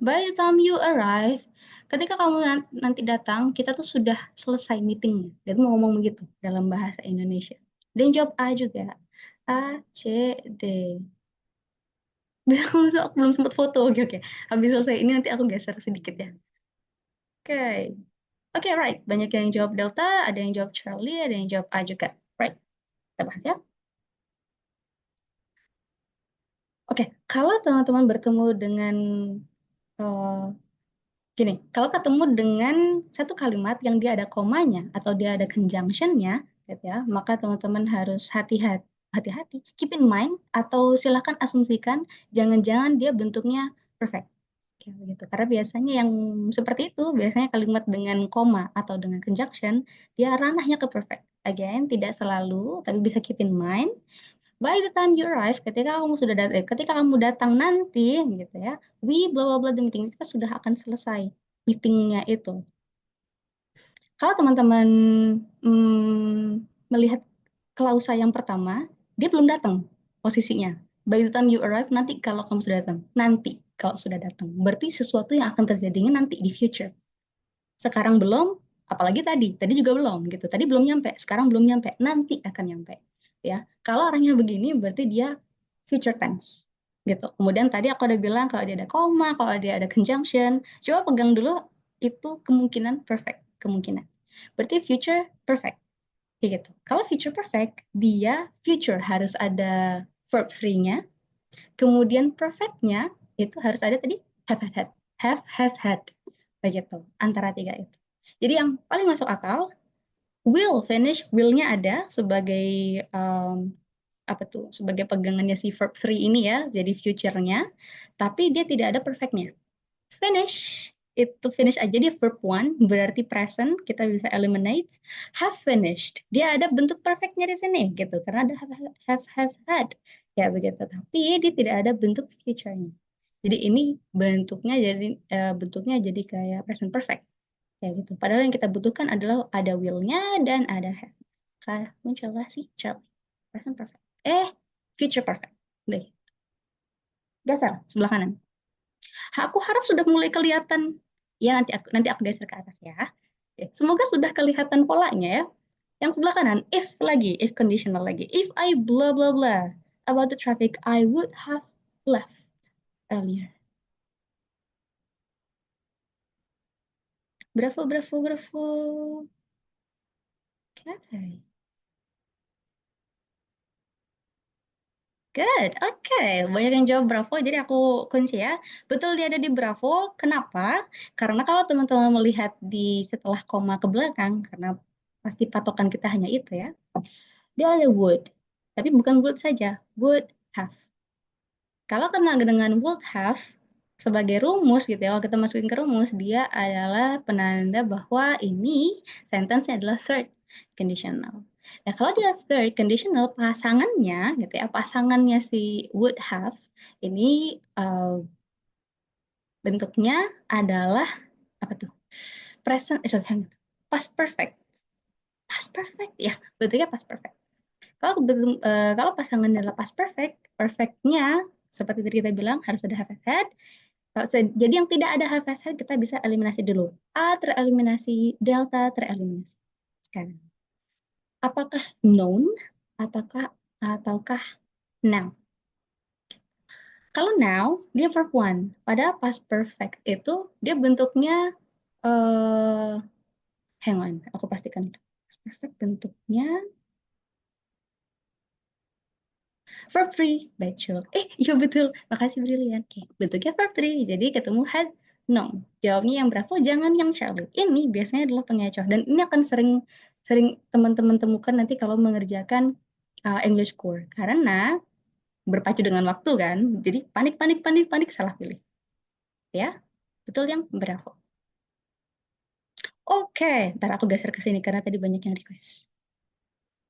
By the time you arrive, ketika kamu nanti datang, kita tuh sudah selesai meetingnya. Dia tuh mau ngomong begitu dalam bahasa Indonesia. Dan jawab A juga. A, C, D. Aku belum sempat foto. Oke, oke. Habis selesai ini nanti aku geser sedikit ya. Oke. Oke, right. Banyak yang jawab Delta, ada yang jawab Charlie, ada yang jawab A juga. Right. Kita bahas ya. Oke, kalau teman-teman bertemu dengan eh, gini, kalau ketemu dengan satu kalimat yang dia ada komanya atau dia ada conjunction-nya, gitu ya, maka teman-teman harus hati-hati, keep in mind atau silakan asumsikan jangan-jangan dia bentuknya perfect. Kayak begitu. Karena biasanya yang seperti itu, biasanya kalimat dengan koma atau dengan conjunction, dia ranahnya ke perfect. Again, tidak selalu, tapi bisa keep in mind by the time you arrive, ketika kamu datang nanti, gitu ya, we blah blah blah the meeting kita sudah akan selesai meetingnya itu. Kalau teman-teman melihat klausa yang pertama, dia belum datang posisinya. By the time you arrive, nanti kalau kamu sudah datang, nanti kalau sudah datang, berarti sesuatu yang akan terjadinya nanti di future. Sekarang belum, apalagi tadi juga belum gitu. Tadi belum nyampe, sekarang belum nyampe, nanti akan nyampe. Ya, kalau orangnya begini berarti dia future tense gitu. Kemudian tadi aku udah bilang kalau dia ada koma, kalau dia ada conjunction, coba pegang dulu itu kemungkinan perfect, kemungkinan. Berarti future perfect. Kayak gitu. Kalau future perfect, dia future harus ada verb free-nya, kemudian perfect-nya itu harus ada tadi have has had, begitu antara tiga itu. Jadi yang paling masuk akal will finish, will-nya ada sebagai apa tuh sebagai pegangannya si verb three ini ya, jadi future-nya, tapi dia tidak ada perfect-nya. Finish itu finish aja dia verb one berarti present kita bisa eliminate. Have finished dia ada bentuk perfectnya di sini gitu karena ada have has had ya begitu tapi dia tidak ada bentuk future-nya. Jadi ini bentuknya jadi kayak present perfect ya gitu. Padahal yang kita butuhkan adalah ada will-nya dan ada have. Kayak muncullah sih Charlie present perfect. Future perfect. Deh. Geser sebelah kanan. Aku harap sudah mulai kelihatan. Ya nanti aku geser ke atas ya. Oke, semoga sudah kelihatan polanya ya. Yang sebelah kanan, if conditional lagi. If I blah blah blah about the traffic, I would have left earlier. Bravo, bravo, bravo. Okay. Good, oke. Banyak yang jawab Bravo, jadi aku kunci ya. Betul dia ada di Bravo. Kenapa? Karena kalau teman-teman melihat di setelah koma ke belakang, karena pasti patokan kita hanya itu ya. Dia ada would, tapi bukan would saja, would have. Kalau kena dengan would have sebagai rumus gitu ya, kalau kita masukin ke rumus, dia adalah penanda bahwa ini sentence-nya adalah third conditional. Nah, kalau dia third conditional, pasangannya gitu ya, pasangannya si would have ini bentuknya adalah apa tuh? Past perfect. Past perfect ya, bentuknya past perfect. Kalau pasangan adalah past perfect, perfectnya seperti tadi kita bilang harus ada have had. Jadi yang tidak ada have had kita bisa eliminasi dulu. A tereliminasi, delta tereliminasi. Sekarang, apakah known ataukah now? Kalau now dia verb one, pada past perfect itu dia bentuknya hang on, aku pastikan itu. Past perfect bentuknya verb free, betul. Iya betul. Makasih brilian. Oke, bentuknya verb free. Jadi ketemu had, no. Jawabnya yang bravo, jangan yang Charlie. Ini biasanya adalah pengecoh dan ini akan sering sering teman-teman temukan nanti kalau mengerjakan English core karena berpacu dengan waktu kan. Jadi panik salah pilih. Ya. Betul yang bravo. Oke, ntar aku geser ke sini karena tadi banyak yang request.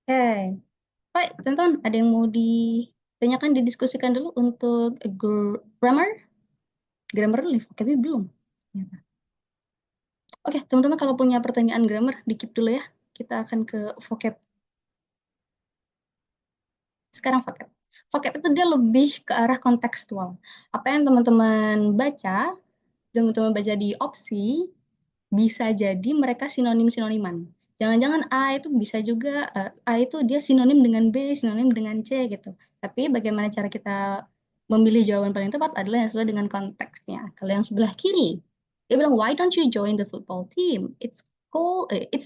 Oke. Baik, teman-teman, ada yang mau ditanyakan, didiskusikan dulu untuk grammar? Grammar dulu nih, vocabnya belum. Ternyata. Oke, teman-teman kalau punya pertanyaan grammar, dikit dulu ya. Kita akan ke vocab. Sekarang vocab. Vocab itu dia lebih ke arah kontekstual. Apa yang teman-teman baca di opsi, bisa jadi mereka sinonim-sinoniman. Jangan-jangan A itu bisa juga, A itu dia sinonim dengan B, sinonim dengan C gitu. Tapi bagaimana cara kita memilih jawaban paling tepat adalah yang sesuai dengan konteksnya. Kalau yang sebelah kiri, dia bilang, why don't you join the football team? It's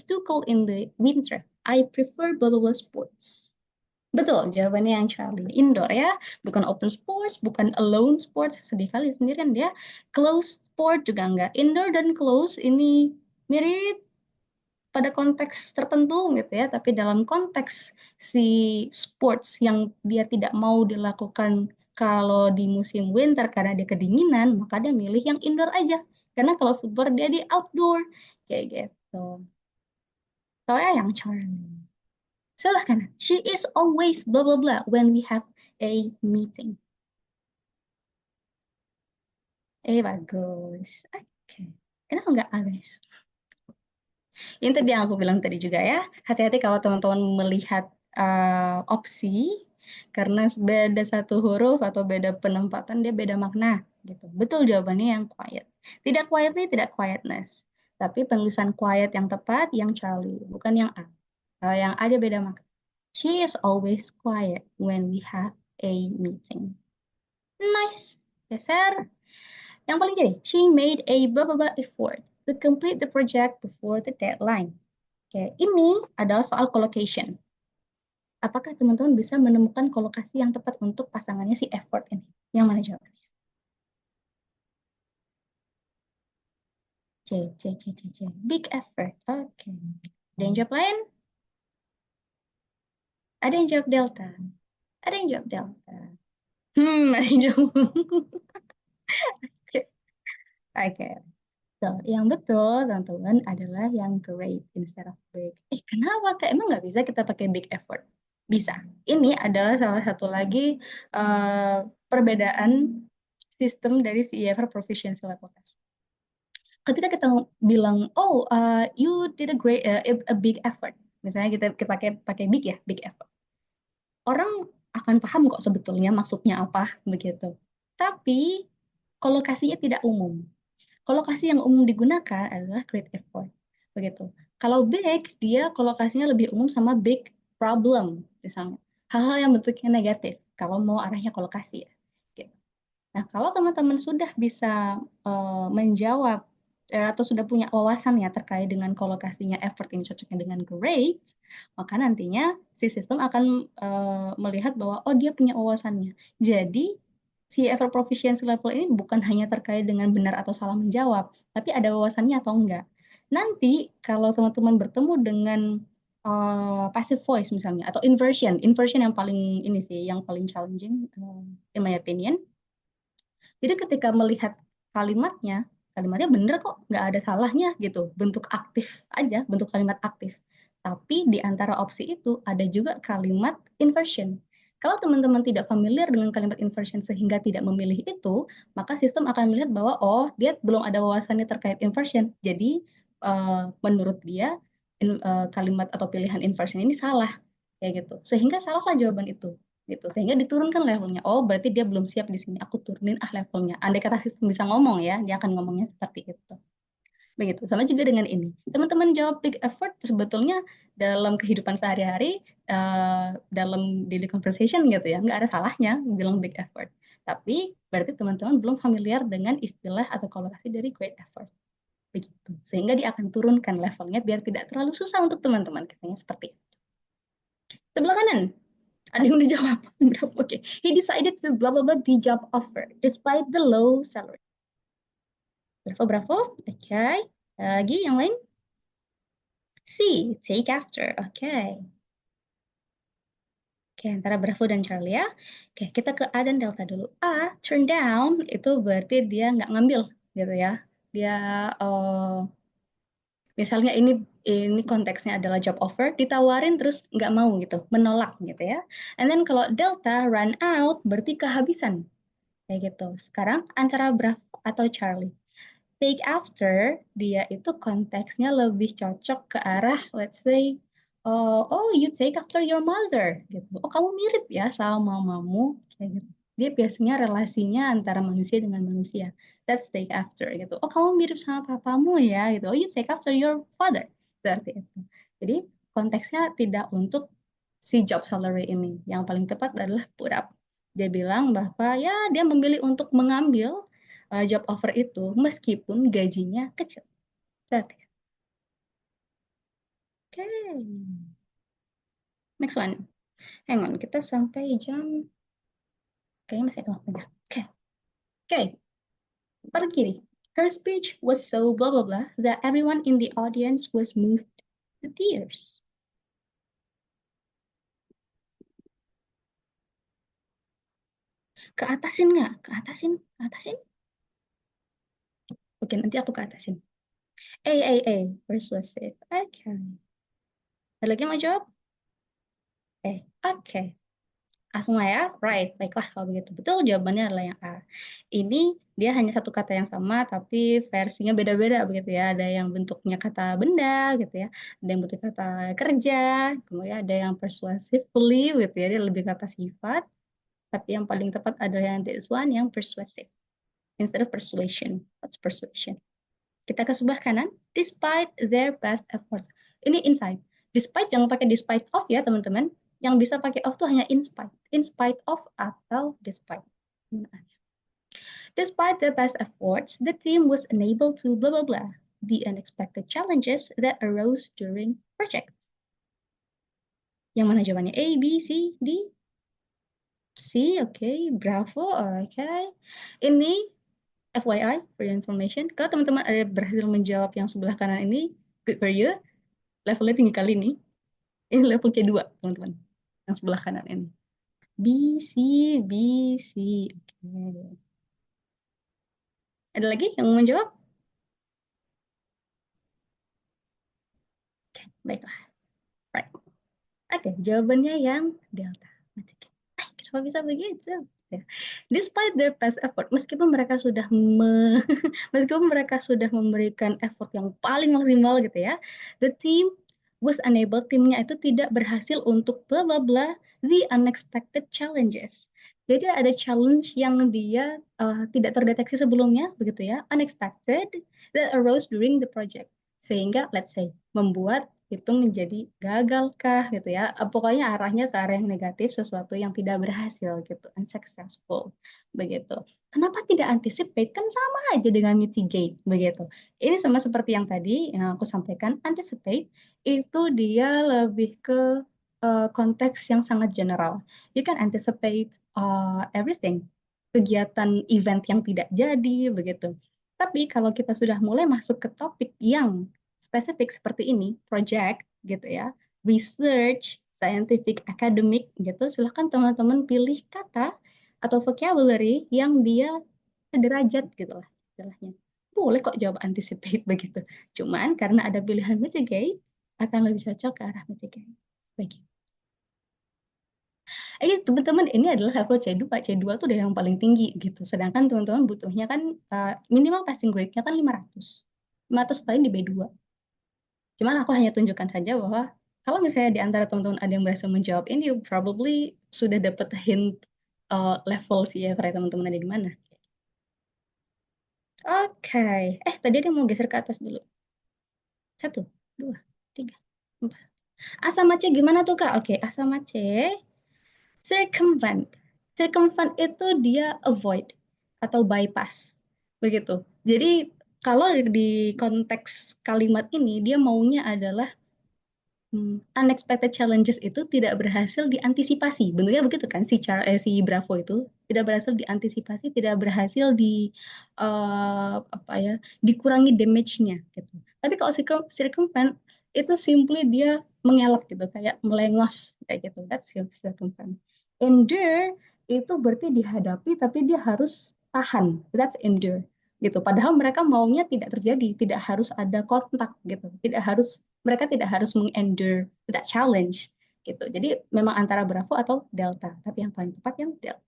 too cold in the winter. I prefer blah blah blah sports. Betul, jawabannya yang Charlie. Indoor ya, bukan open sports, bukan alone sports, sedih kali sendirian dia. Close sport juga enggak. Indoor dan close ini mirip pada konteks tertentu gitu ya, tapi dalam konteks si sports yang dia tidak mau dilakukan kalau di musim winter karena dia kedinginan, maka dia milih yang indoor aja. Karena kalau football dia di outdoor kayak gitu. Soalnya yang Charlie. Silahkan. She is always blah blah blah when we have a meeting. Bagus. Oke. Kenapa nggak Agnes? Ini tadi yang aku bilang tadi juga ya. Hati-hati kalau teman-teman melihat opsi karena beda satu huruf atau beda penempatan dia beda makna gitu. Betul jawabannya yang quiet. Tidak quietly, tidak quietness. Tapi penulisan quiet yang tepat yang Charlie, bukan yang A. Kalau yang A dia beda makna. She is always quiet when we have a meeting. Nice. Geser. Yang paling kiri, she made a blah blah blah effort to complete the project before the deadline. Oke, ini adalah soal collocation. Apakah teman-teman bisa menemukan kolokasi yang tepat untuk pasangannya si effort ini? Yang mana jawabannya? C. Big effort. Oke. Ada yang jawab lain? Ada yang jawab delta? Ada yang jawab delta? Ada yang jawab. Oke. So, yang betul, teman-teman, adalah yang great instead of big. Kenapa? Emang nggak bisa kita pakai big effort? Bisa. Ini adalah salah satu lagi perbedaan sistem dari CEFR Proficiency Level Test. Ketika kita bilang, oh, you did a big effort. Misalnya kita pakai big ya, big effort. Orang akan paham kok sebetulnya maksudnya apa begitu. Tapi kolokasinya tidak umum. Kolokasi yang umum digunakan adalah great effort. Begitu. Kalau big, dia kolokasinya lebih umum sama big problem, misalnya. Hal-hal yang bentuknya negatif, kalau mau arahnya kolokasi ya. Gitu. Nah, kalau teman-teman sudah bisa menjawab atau sudah punya wawasan ya terkait dengan kolokasinya effort ini cocoknya dengan great, maka nantinya si sistem akan melihat bahwa oh dia punya wawasannya. Jadi si effort proficiency level ini bukan hanya terkait dengan benar atau salah menjawab, tapi ada wawasannya atau enggak. Nanti kalau teman-teman bertemu dengan passive voice misalnya atau inversion yang paling ini sih yang paling challenging in my opinion. Jadi ketika melihat kalimatnya bener kok, nggak ada salahnya gitu. Bentuk aktif aja, bentuk kalimat aktif. Tapi di antara opsi itu ada juga kalimat inversion. Kalau teman-teman tidak familiar dengan kalimat inversion sehingga tidak memilih itu, maka sistem akan melihat bahwa oh dia belum ada wawasannya terkait inversion. Jadi menurut dia kalimat atau pilihan inversion ini salah kayak gitu. Sehingga salahlah jawaban itu gitu sehingga diturunkan levelnya. Oh berarti dia belum siap di sini, aku turunin levelnya. Andai kata sistem bisa ngomong ya, dia akan ngomongnya seperti itu. Begitu. Sama juga dengan ini, teman-teman jawab big effort sebetulnya dalam kehidupan sehari-hari, dalam daily conversation gitu ya, nggak ada salahnya bilang big effort. Tapi berarti teman-teman belum familiar dengan istilah atau kolokasi dari great effort. Begitu. Sehingga dia akan turunkan levelnya biar tidak terlalu susah untuk teman-teman. Katanya seperti itu. Sebelah kanan, ada yang dijawab. Oke. He decided to blah blah blah the job offer despite the low salary. Bravo. Oke. Lagi yang lain? C. Take after. Oke. Oke, antara Bravo dan Charlie ya. Oke, kita ke A dan Delta dulu. A, turn down, itu berarti dia nggak ngambil gitu ya. Dia misalnya ini konteksnya adalah job offer, ditawarin terus nggak mau gitu, menolak gitu ya. And then kalau Delta run out berarti kehabisan kayak gitu. Sekarang antara Bravo atau Charlie. Take after dia itu konteksnya lebih cocok ke arah let's say oh you take after your mother gitu. Oh kamu mirip ya sama mamamu kayak gitu. Dia biasanya relasinya antara manusia dengan manusia. That's take after gitu. Oh kamu mirip sama papamu ya gitu. Oh you take after your father. Seperti itu. Jadi konteksnya tidak untuk si job salary ini. Yang paling tepat adalah put up. Dia bilang bahwa ya dia memilih untuk mengambil job offer itu meskipun gajinya kecil. Oke, next one. Hang on, kita sampai jam, kayaknya masih ada waktunya. Oke, pada kiri. Her speech was so blah blah blah that everyone in the audience was moved to tears. Ke atasin nggak? Ke atasin? Ke atasin? Oke, nanti aku ke atasin. A, persuasive. Oke. Ada lagi mau jawab? Oke. A semua ya? Right, baiklah kalau begitu. Betul, jawabannya adalah yang A. Ini dia hanya satu kata yang sama, tapi versinya beda-beda begitu ya. Ada yang bentuknya kata benda gitu ya. Ada yang bentuk kata kerja. Kemudian ada yang persuasively gitu ya. Dia lebih kata sifat. Tapi yang paling tepat adalah yang this one, yang persuasive. Instead of persuasion. What's persuasion? Kita ke sebelah kanan. Despite their best efforts. Ini inside. Despite jangan pakai despite of ya teman-teman. Yang bisa pakai of tuh hanya in spite. In spite of atau despite. Despite their best efforts, the team was unable to blah blah blah. The unexpected challenges that arose during project. Yang mana jawabannya? A, B, C, D? C, oke. Okay. Bravo, oke. Okay. Ini FYI, for your information, kalau teman-teman ada berhasil menjawab yang sebelah kanan ini, good for you. Levelnya tinggi kali nih. Ini level C2, teman-teman. Yang sebelah kanan ini. B, C, B, C. Oke. Ada lagi yang mau menjawab? Oke, baiklah. Right. Oke, jawabannya yang delta. Kenapa bisa begitu? Ya. Despite their best effort, meskipun mereka sudah memberikan effort yang paling maksimal gitu ya, the team was unable, timnya itu tidak berhasil untuk bla bla bla the unexpected challenges. Jadi ada challenge yang dia tidak terdeteksi sebelumnya, begitu ya, unexpected that arose during the project, sehingga let's say membuat itu menjadi gagalkah gitu ya. Pokoknya arahnya ke arah yang negatif, sesuatu yang tidak berhasil gitu, unsuccessful begitu. Kenapa tidak anticipate? Kan sama aja dengan mitigate begitu. Ini sama seperti yang tadi yang aku sampaikan, anticipate itu dia lebih ke konteks yang sangat general. You can anticipate everything, kegiatan event yang tidak jadi begitu. Tapi kalau kita sudah mulai masuk ke topik yang spesifik seperti ini, project gitu ya, research, scientific, academic gitu, silahkan teman-teman pilih kata atau vocabulary yang dia sederajat gitu lah istilahnya. Boleh kok jawab anticipate begitu. Cuman karena ada pilihan mitigate, akan lebih cocok ke arah mitigate. Begitu. Teman-teman, ini adalah level C2. C2 tuh udah yang paling tinggi gitu. Sedangkan teman-teman butuhnya kan minimal passing grade-nya kan 500. 500 paling di B2. Cuman aku hanya tunjukkan saja bahwa kalau misalnya di antara teman-teman ada yang berhasil menjawab ini, you probably sudah dapat hint level CFR teman-teman ada di mana. Oke. Tadi ada yang mau geser ke atas dulu. 1, 2, 3, 4. A sama C gimana tuh, Kak? Oke, A sama C. Circumvent. Circumvent itu dia avoid atau bypass. Begitu. Jadi kalau di konteks kalimat ini, dia maunya adalah unexpected challenges itu tidak berhasil diantisipasi. Bentuknya begitu kan si Bravo itu tidak berhasil diantisipasi, tidak berhasil apa ya, dikurangi damage-nya gitu. Tapi kalau circumvent itu simply dia mengelak gitu, kayak melengos kayak gitu. That's circumvent. Endure itu berarti dihadapi tapi dia harus tahan. That's endure gitu. Padahal mereka maunya tidak terjadi, tidak harus ada kontak gitu. Mereka tidak harus mengendure that challenge gitu. Jadi memang antara Bravo atau Delta, tapi yang paling tepat yang Delta.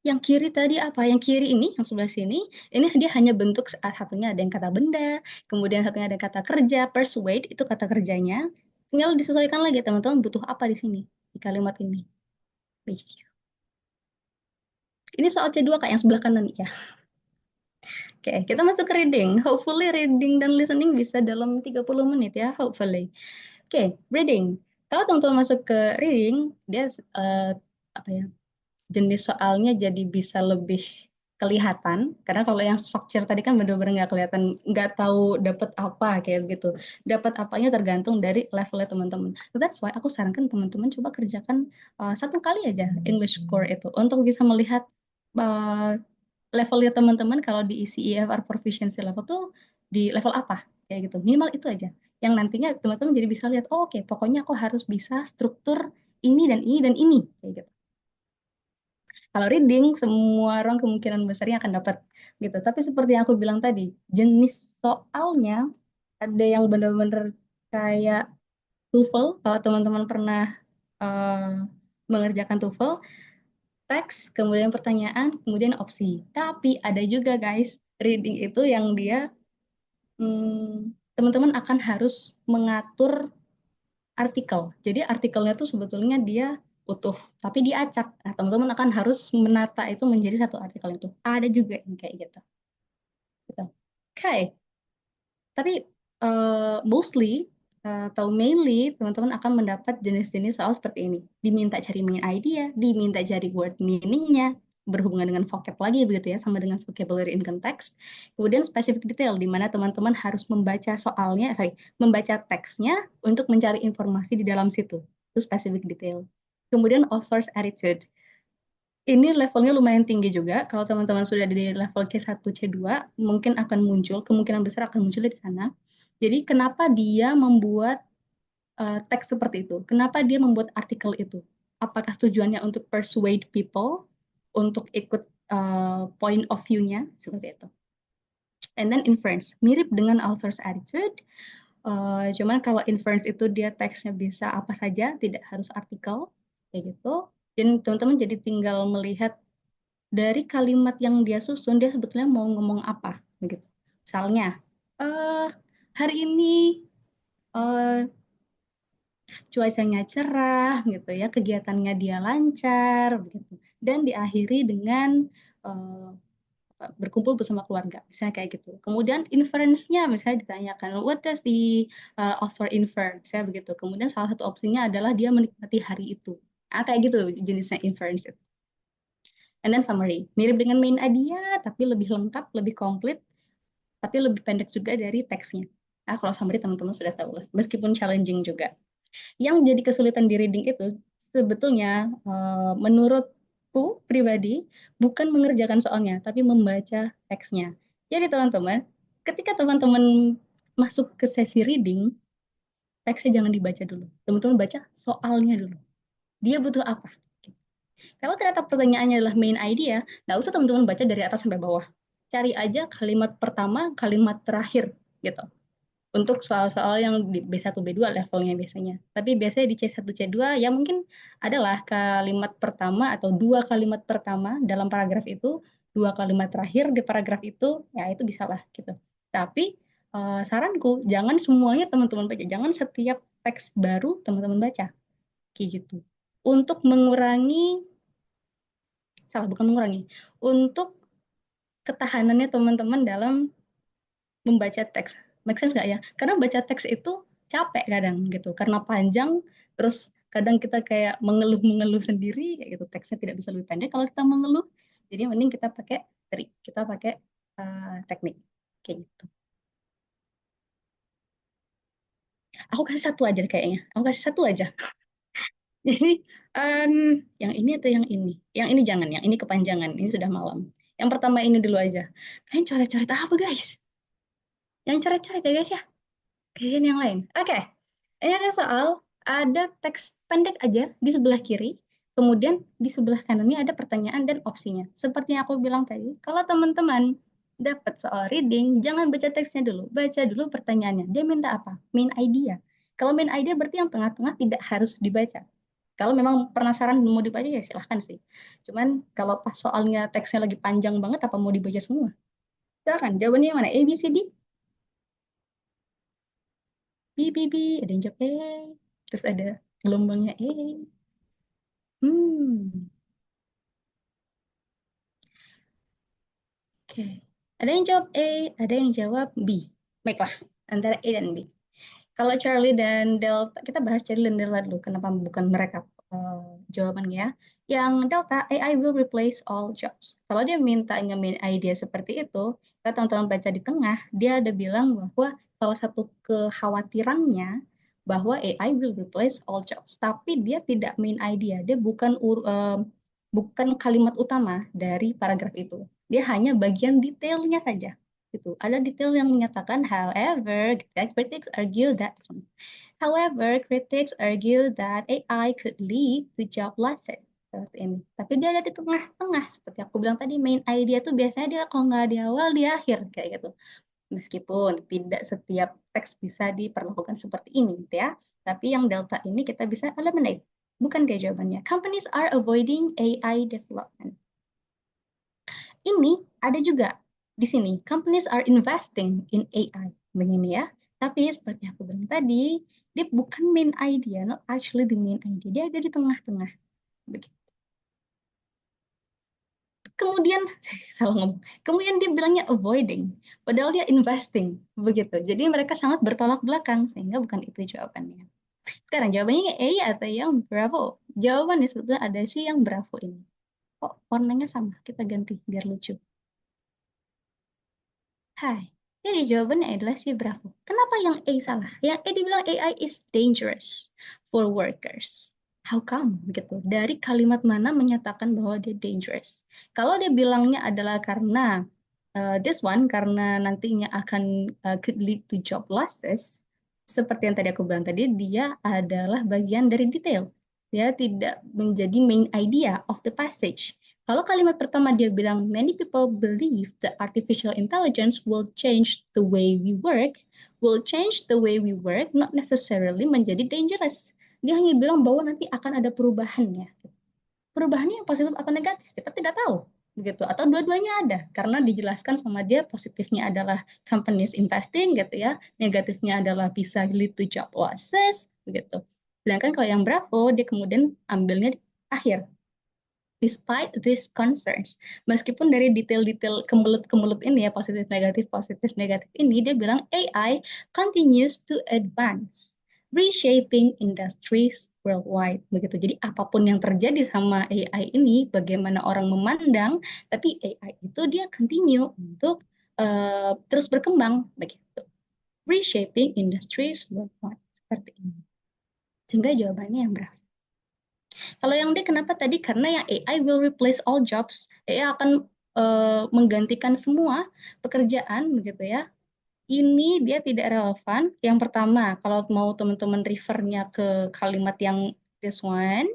Yang kiri tadi apa? Yang kiri ini, yang sebelah sini, ini dia hanya bentuk satunya ada yang kata benda, kemudian satunya ada kata kerja, persuade itu kata kerjanya. Tinggal disesuaikan lagi teman-teman butuh apa di sini di kalimat ini. Ini soal C2 Kak yang sebelah kanan ya. Oke, kita masuk ke reading. Hopefully reading dan listening bisa dalam 30 menit ya, hopefully. Oke, reading. Kalau teman-teman masuk ke reading, dia apa ya? Jenis soalnya jadi bisa lebih kelihatan karena kalau yang structure tadi kan benar-benar nggak kelihatan, nggak tahu dapat apa kayak gitu, dapat apanya tergantung dari levelnya teman-teman. So that's why aku sarankan teman-teman coba kerjakan satu kali aja English Core itu untuk bisa melihat uh, levelnya teman-teman kalau di CEFR proficiency level tuh di level apa kayak gitu, minimal itu aja yang nantinya teman-teman jadi bisa lihat, oh oke, pokoknya aku harus bisa struktur ini dan ini dan ini kayak gitu. Kalau reading, semua orang kemungkinan besarnya akan dapat gitu. Tapi seperti yang aku bilang tadi, jenis soalnya ada yang benar-benar kayak TOEFL. Kalau teman-teman pernah eh, mengerjakan TOEFL, teks, kemudian pertanyaan, kemudian opsi. Tapi ada juga guys, reading itu yang dia teman-teman akan harus mengatur artikel. Jadi artikelnya tuh sebetulnya dia utuh, tapi diacak. Nah, teman-teman akan harus menata itu menjadi satu artikel itu. Ada juga yang kayak gitu. Gitu. Oke, okay. Tapi mostly atau mainly teman-teman akan mendapat jenis-jenis soal seperti ini. Diminta cari main idea, diminta cari word meaningnya, berhubungan dengan vocab lagi begitu ya, sama dengan vocabulary in context. Kemudian specific detail, di mana teman-teman harus membaca soalnya, membaca teksnya untuk mencari informasi di dalam situ. Itu specific detail. Kemudian author's attitude. Ini levelnya lumayan tinggi juga. Kalau teman-teman sudah di level C1, C2, mungkin akan muncul, kemungkinan besar akan muncul di sana. Jadi kenapa dia membuat teks seperti itu? Kenapa dia membuat artikel itu? Apakah tujuannya untuk persuade people, untuk ikut point of view-nya, seperti itu. And then inference, mirip dengan author's attitude, cuman kalau inference itu dia teksnya bisa apa saja, tidak harus artikel, kayak gitu. Dan teman-teman jadi tinggal melihat dari kalimat yang dia susun, dia sebetulnya mau ngomong apa, begitu. Misalnya, eh hari ini eh, cuacanya cerah, gitu ya, kegiatannya dia lancar, begitu. Dan diakhiri dengan eh, berkumpul bersama keluarga, misalnya kayak gitu. Kemudian inference-nya misalnya ditanyakan, what does the author infer, misalnya begitu. Kemudian salah satu opsinya adalah dia menikmati hari itu. Ah, kayak gitu jenisnya inference itu. And then summary, mirip dengan main idea, tapi lebih lengkap, lebih komplit, tapi lebih pendek juga dari teksnya. Nah, kalau summary teman-teman sudah tahu lah, meskipun challenging juga. Yang jadi kesulitan di reading itu sebetulnya menurutku pribadi bukan mengerjakan soalnya, tapi membaca teksnya. Jadi teman-teman, ketika teman-teman masuk ke sesi reading, teksnya jangan dibaca dulu. Teman-teman baca soalnya dulu. Dia butuh apa? Kalau ternyata pertanyaannya adalah main idea, nggak usah teman-teman baca dari atas sampai bawah. Cari aja kalimat pertama, kalimat terakhir gitu. Untuk soal-soal yang di B1, B2 levelnya biasanya. Tapi biasanya di C1, C2 ya mungkin adalah kalimat pertama atau dua kalimat pertama dalam paragraf itu, dua kalimat terakhir di paragraf itu, ya itu bisa lah gitu. Tapi saranku jangan semuanya teman-teman baca, jangan setiap teks baru teman-teman baca kayak gitu. Untuk mengurangi, salah bukan mengurangi, untuk ketahanannya teman-teman dalam membaca teks. Make sense nggak ya? Karena baca teks itu capek kadang gitu, karena panjang, terus kadang kita kayak mengeluh-mengeluh sendiri, kayak gitu. Teksnya tidak bisa lebih pendek kalau kita mengeluh. Jadi mending kita pakai trik, kita pakai teknik, kayak gitu. Aku kasih satu aja kayaknya. Aku kasih satu aja. Jadi em, yang ini atau yang ini? Yang ini jangan, yang ini kepanjangan. Ini sudah malam. Yang pertama ini dulu aja. Kalian coret-coret apa guys? Yang coret-coret ya guys ya. Kayaknya yang lain. Oke, ini ada soal, ada teks pendek aja di sebelah kiri, kemudian di sebelah kanannya ada pertanyaan dan opsinya. Seperti yang aku bilang tadi, kalau teman-teman dapat soal reading, jangan baca teksnya dulu, baca dulu pertanyaannya. Dia minta apa? Main idea. Kalau main idea berarti yang tengah-tengah tidak harus dibaca. Kalau memang penasaran mau dibaca ya silahkan sih. Cuman kalau pas soalnya teksnya lagi panjang banget, apa mau dibaca semua? Silakan, jawabannya yang mana? A, B, C, D? B, ada yang jawab E, terus ada gelombangnya E. Hmm, oke. Ada yang jawab A, ada yang jawab B. Baiklah, antara A dan B. Kalau Charlie dan Delta, kita bahas Charlie dan Delta dulu. Kenapa bukan mereka jawabannya? Yang Delta, AI will replace all jobs. Kalau dia minta nge-main idea seperti itu, kita teman-teman baca di tengah, dia ada bilang bahwa salah satu kekhawatirannya bahwa AI will replace all jobs. Tapi dia tidak main idea, dia bukan kalimat utama dari paragraf itu. Dia hanya bagian detailnya saja. Gitu. Ada detail yang menyatakan, critics argue that AI could lead to job losses. Seperti ini. Tapi dia ada di tengah-tengah. Seperti aku bilang tadi, main idea tuh biasanya dia kalau nggak di awal, di akhir. Kayak gitu. Meskipun tidak setiap teks bisa diperlakukan seperti ini, gitu ya. Tapi yang delta ini kita bisa eliminate. Bukan dia jawabannya. Companies are avoiding AI development. Ini ada juga di sini. Companies are investing in AI. Begini ya. Tapi seperti aku bilang tadi, dia bukan main idea, not actually the main idea. Dia ada di tengah-tengah. Begitu. Kemudian, salah ngomong. Kemudian dia bilangnya avoiding. Padahal dia investing. Begitu. Jadi mereka sangat bertolak belakang. Sehingga bukan itu jawabannya. Sekarang jawabannya A atau yang Bravo. Jawabannya sebetulnya ada sih yang Bravo ini. Kok warnanya sama? Kita ganti biar lucu. Hai. Jadi jawabannya adalah si Bravo. Kenapa yang A salah? Yang A dibilang AI is dangerous for workers. How come? Gitu. Dari kalimat mana menyatakan bahwa dia dangerous? Kalau dia bilangnya adalah karena this one, karena nantinya akan could lead to job losses, seperti yang tadi aku bilang tadi, dia adalah bagian dari detail. Dia tidak menjadi main idea of the passage. Kalau kalimat pertama dia bilang, many people believe that artificial intelligence will change the way we work, not necessarily menjadi dangerous. Dia hanya bilang bahwa nanti akan ada perubahannya. Perubahannya yang positif atau negatif, kita tidak tahu. Begitu. Atau dua-duanya ada, karena dijelaskan sama dia positifnya adalah companies investing, gitu ya. Negatifnya adalah bisa lead to job losses, begitu. Sedangkan kalau yang Bravo, dia kemudian ambilnya di akhir. Despite these concerns, meskipun dari detail-detail kemulut-kemulut ini ya, positif negatif ini, dia bilang AI continues to advance, reshaping industries worldwide. Begitu. Jadi apapun yang terjadi sama AI ini, bagaimana orang memandang, tapi AI itu dia continue untuk terus berkembang, begitu. Reshaping industries worldwide. Seperti ini. Sehingga jawabannya yang berapa? Kalau yang D kenapa tadi? Karena yang AI will replace all jobs. AI akan menggantikan semua pekerjaan begitu ya. Ini dia tidak relevan. Yang pertama, kalau mau teman-teman refernya ke kalimat yang this one.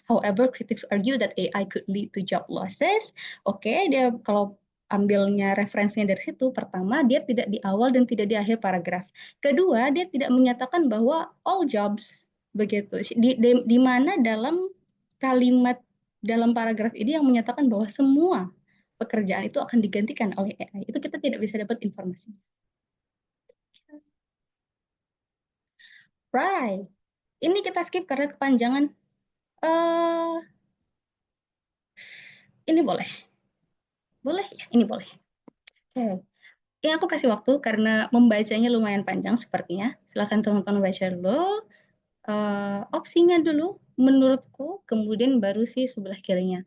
However, critics argue that AI could lead to job losses. Oke, dia kalau ambilnya referensinya dari situ, pertama dia tidak di awal dan tidak di akhir paragraf. Kedua, dia tidak menyatakan bahwa all jobs begitu. Di mana dalam kalimat dalam paragraf ini yang menyatakan bahwa semua pekerjaan itu akan digantikan oleh AI. Itu kita tidak bisa dapat informasi. Right. Ini kita skip karena kepanjangan. Ini boleh. Boleh ya? Ini boleh. Oke. Ini aku kasih waktu karena membacanya lumayan panjang sepertinya. Silahkan teman-teman baca dulu. Opsinya dulu menurutku, kemudian baru sih sebelah kirinya.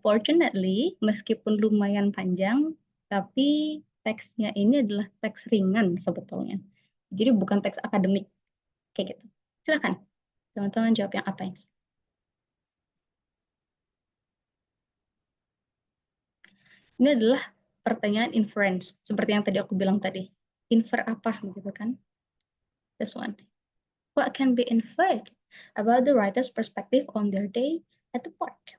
Fortunately, meskipun lumayan panjang, tapi teksnya ini adalah teks ringan sebetulnya. Jadi bukan teks akademik kayak gitu. Silahkan teman-teman jawab yang apa ini. Ini adalah pertanyaan inference, seperti yang tadi aku bilang tadi. Infer apa gitu kan? This one. What can be inferred about the writer's perspective on their day at the park?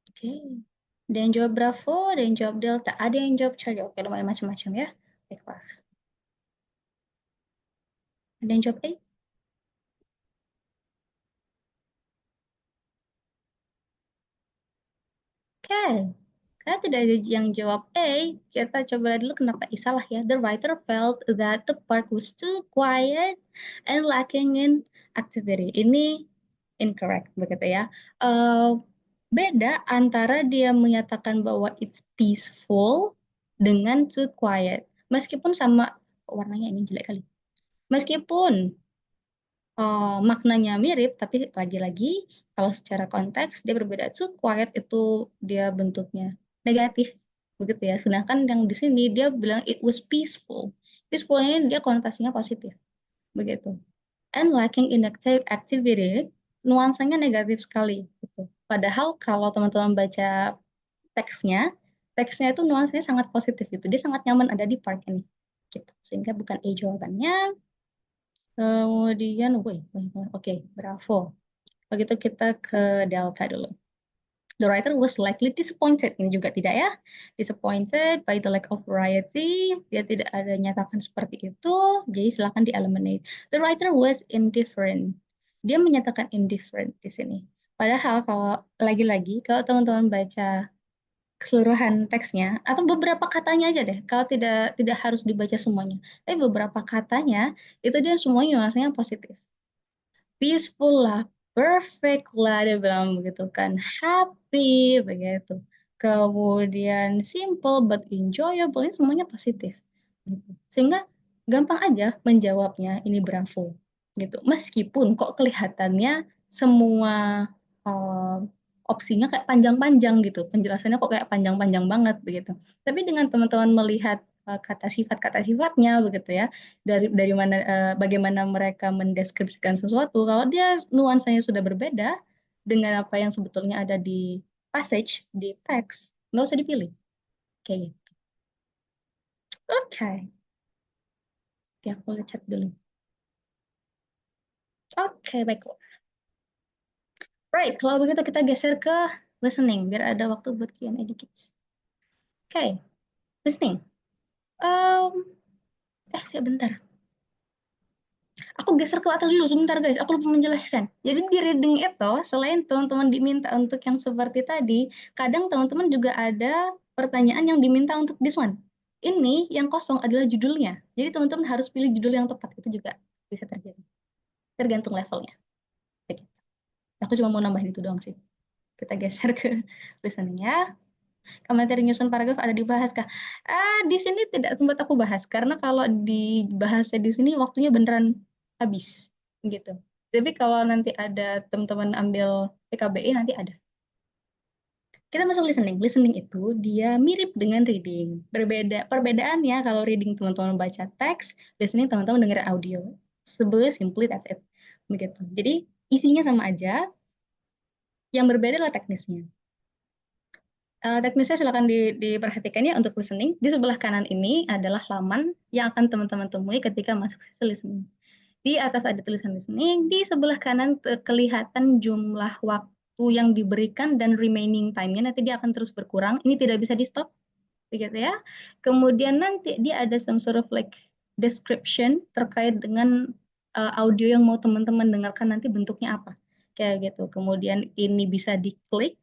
Oke. Ada yang jawab Bravo, ada yang jawab Delta, ada yang jawab Charlie. Oke, lumayan macam-macam ya. Baiklah. Ada yang jawab A? Oke. Karena tidak ada yang jawab A, kita coba dulu kenapa I salah ya. The writer felt that the park was too quiet and lacking in activity. Ini incorrect begitu ya. Beda antara dia menyatakan bahwa it's peaceful dengan too quiet. Meskipun sama, warnanya ini jelek kali. Meskipun maknanya mirip, tapi lagi-lagi kalau secara konteks dia berbeda. Too quiet itu dia bentuknya negatif, begitu ya. Sedangkan yang di sini dia bilang it was peaceful. Peaceful ini dia konotasinya positif, begitu. And lacking in activity, nuansanya negatif sekali, gitu. Padahal kalau teman-teman baca teksnya, teksnya itu nuansanya sangat positif gitu. Dia sangat nyaman ada di part ini, gitu. Sehingga bukan A jawabannya. Kemudian, oke, bravo. Begitu kita ke Delta dulu. The writer was likely disappointed. Ini juga tidak ya. Disappointed by the lack of variety. Dia tidak ada nyatakan seperti itu. Jadi silakan di-eliminate. The writer was indifferent. Dia menyatakan indifferent di sini. Padahal kalau lagi-lagi, kalau teman-teman baca keseluruhan teksnya, atau beberapa katanya aja deh, kalau tidak harus dibaca semuanya. Tapi beberapa katanya, itu dia semuanya rasanya positif. Peaceful lah, perfect lah, dia bilang begitu kan, happy begitu. Kemudian simple but enjoyable, ini semuanya positif gitu. Sehingga gampang aja menjawabnya ini bravo gitu. Meskipun kok kelihatannya semua eh, opsinya kayak panjang-panjang gitu, penjelasannya kok kayak panjang-panjang banget begitu. Tapi dengan teman-teman melihat kata sifatnya begitu ya, dari mana bagaimana mereka mendeskripsikan sesuatu, kalau dia nuansanya sudah berbeda dengan apa yang sebetulnya ada di passage di teks, nggak usah dipilih kayak gitu. Oke, ya aku lihat chat dulu. Oke, baiklah. Right, kalau begitu kita geser ke listening biar ada waktu buat Q&A dikit. Oke, listening. Sebentar. Aku geser ke atas dulu sebentar guys, aku lupa menjelaskan. Jadi di reading itu, selain teman-teman diminta untuk yang seperti tadi, kadang teman-teman juga ada pertanyaan yang diminta untuk this one. Ini yang kosong adalah judulnya. Jadi teman-teman harus pilih judul yang tepat. Itu juga bisa terjadi. Tergantung levelnya. Begitu. Aku cuma mau nambahin itu doang sih. Kita geser ke listening ya. Materi nyusun paragraf ada dibahas kah? Di sini tidak sempat aku bahas karena kalau dibahasnya di sini waktunya beneran habis gitu. Tapi kalau nanti ada teman-teman ambil PKBI nanti ada. Kita masuk listening. Listening itu dia mirip dengan reading. Perbedaannya kalau reading teman-teman baca teks, listening teman-teman dengar audio. Sebenarnya simply that's it. Begitu. Jadi isinya sama aja. Yang berbeda adalah teknisnya. Teknisnya silakan diperhatikan ya untuk listening. Di sebelah kanan ini adalah laman yang akan teman-teman temui ketika masuk sesi listening. Di atas ada tulisan listening, di sebelah kanan kelihatan jumlah waktu yang diberikan dan remaining time-nya nanti dia akan terus berkurang. Ini tidak bisa di-stop, begitu ya. Kemudian nanti dia ada some sort of like description terkait dengan audio yang mau teman-teman dengarkan nanti bentuknya apa. Kayak gitu. Kemudian ini bisa diklik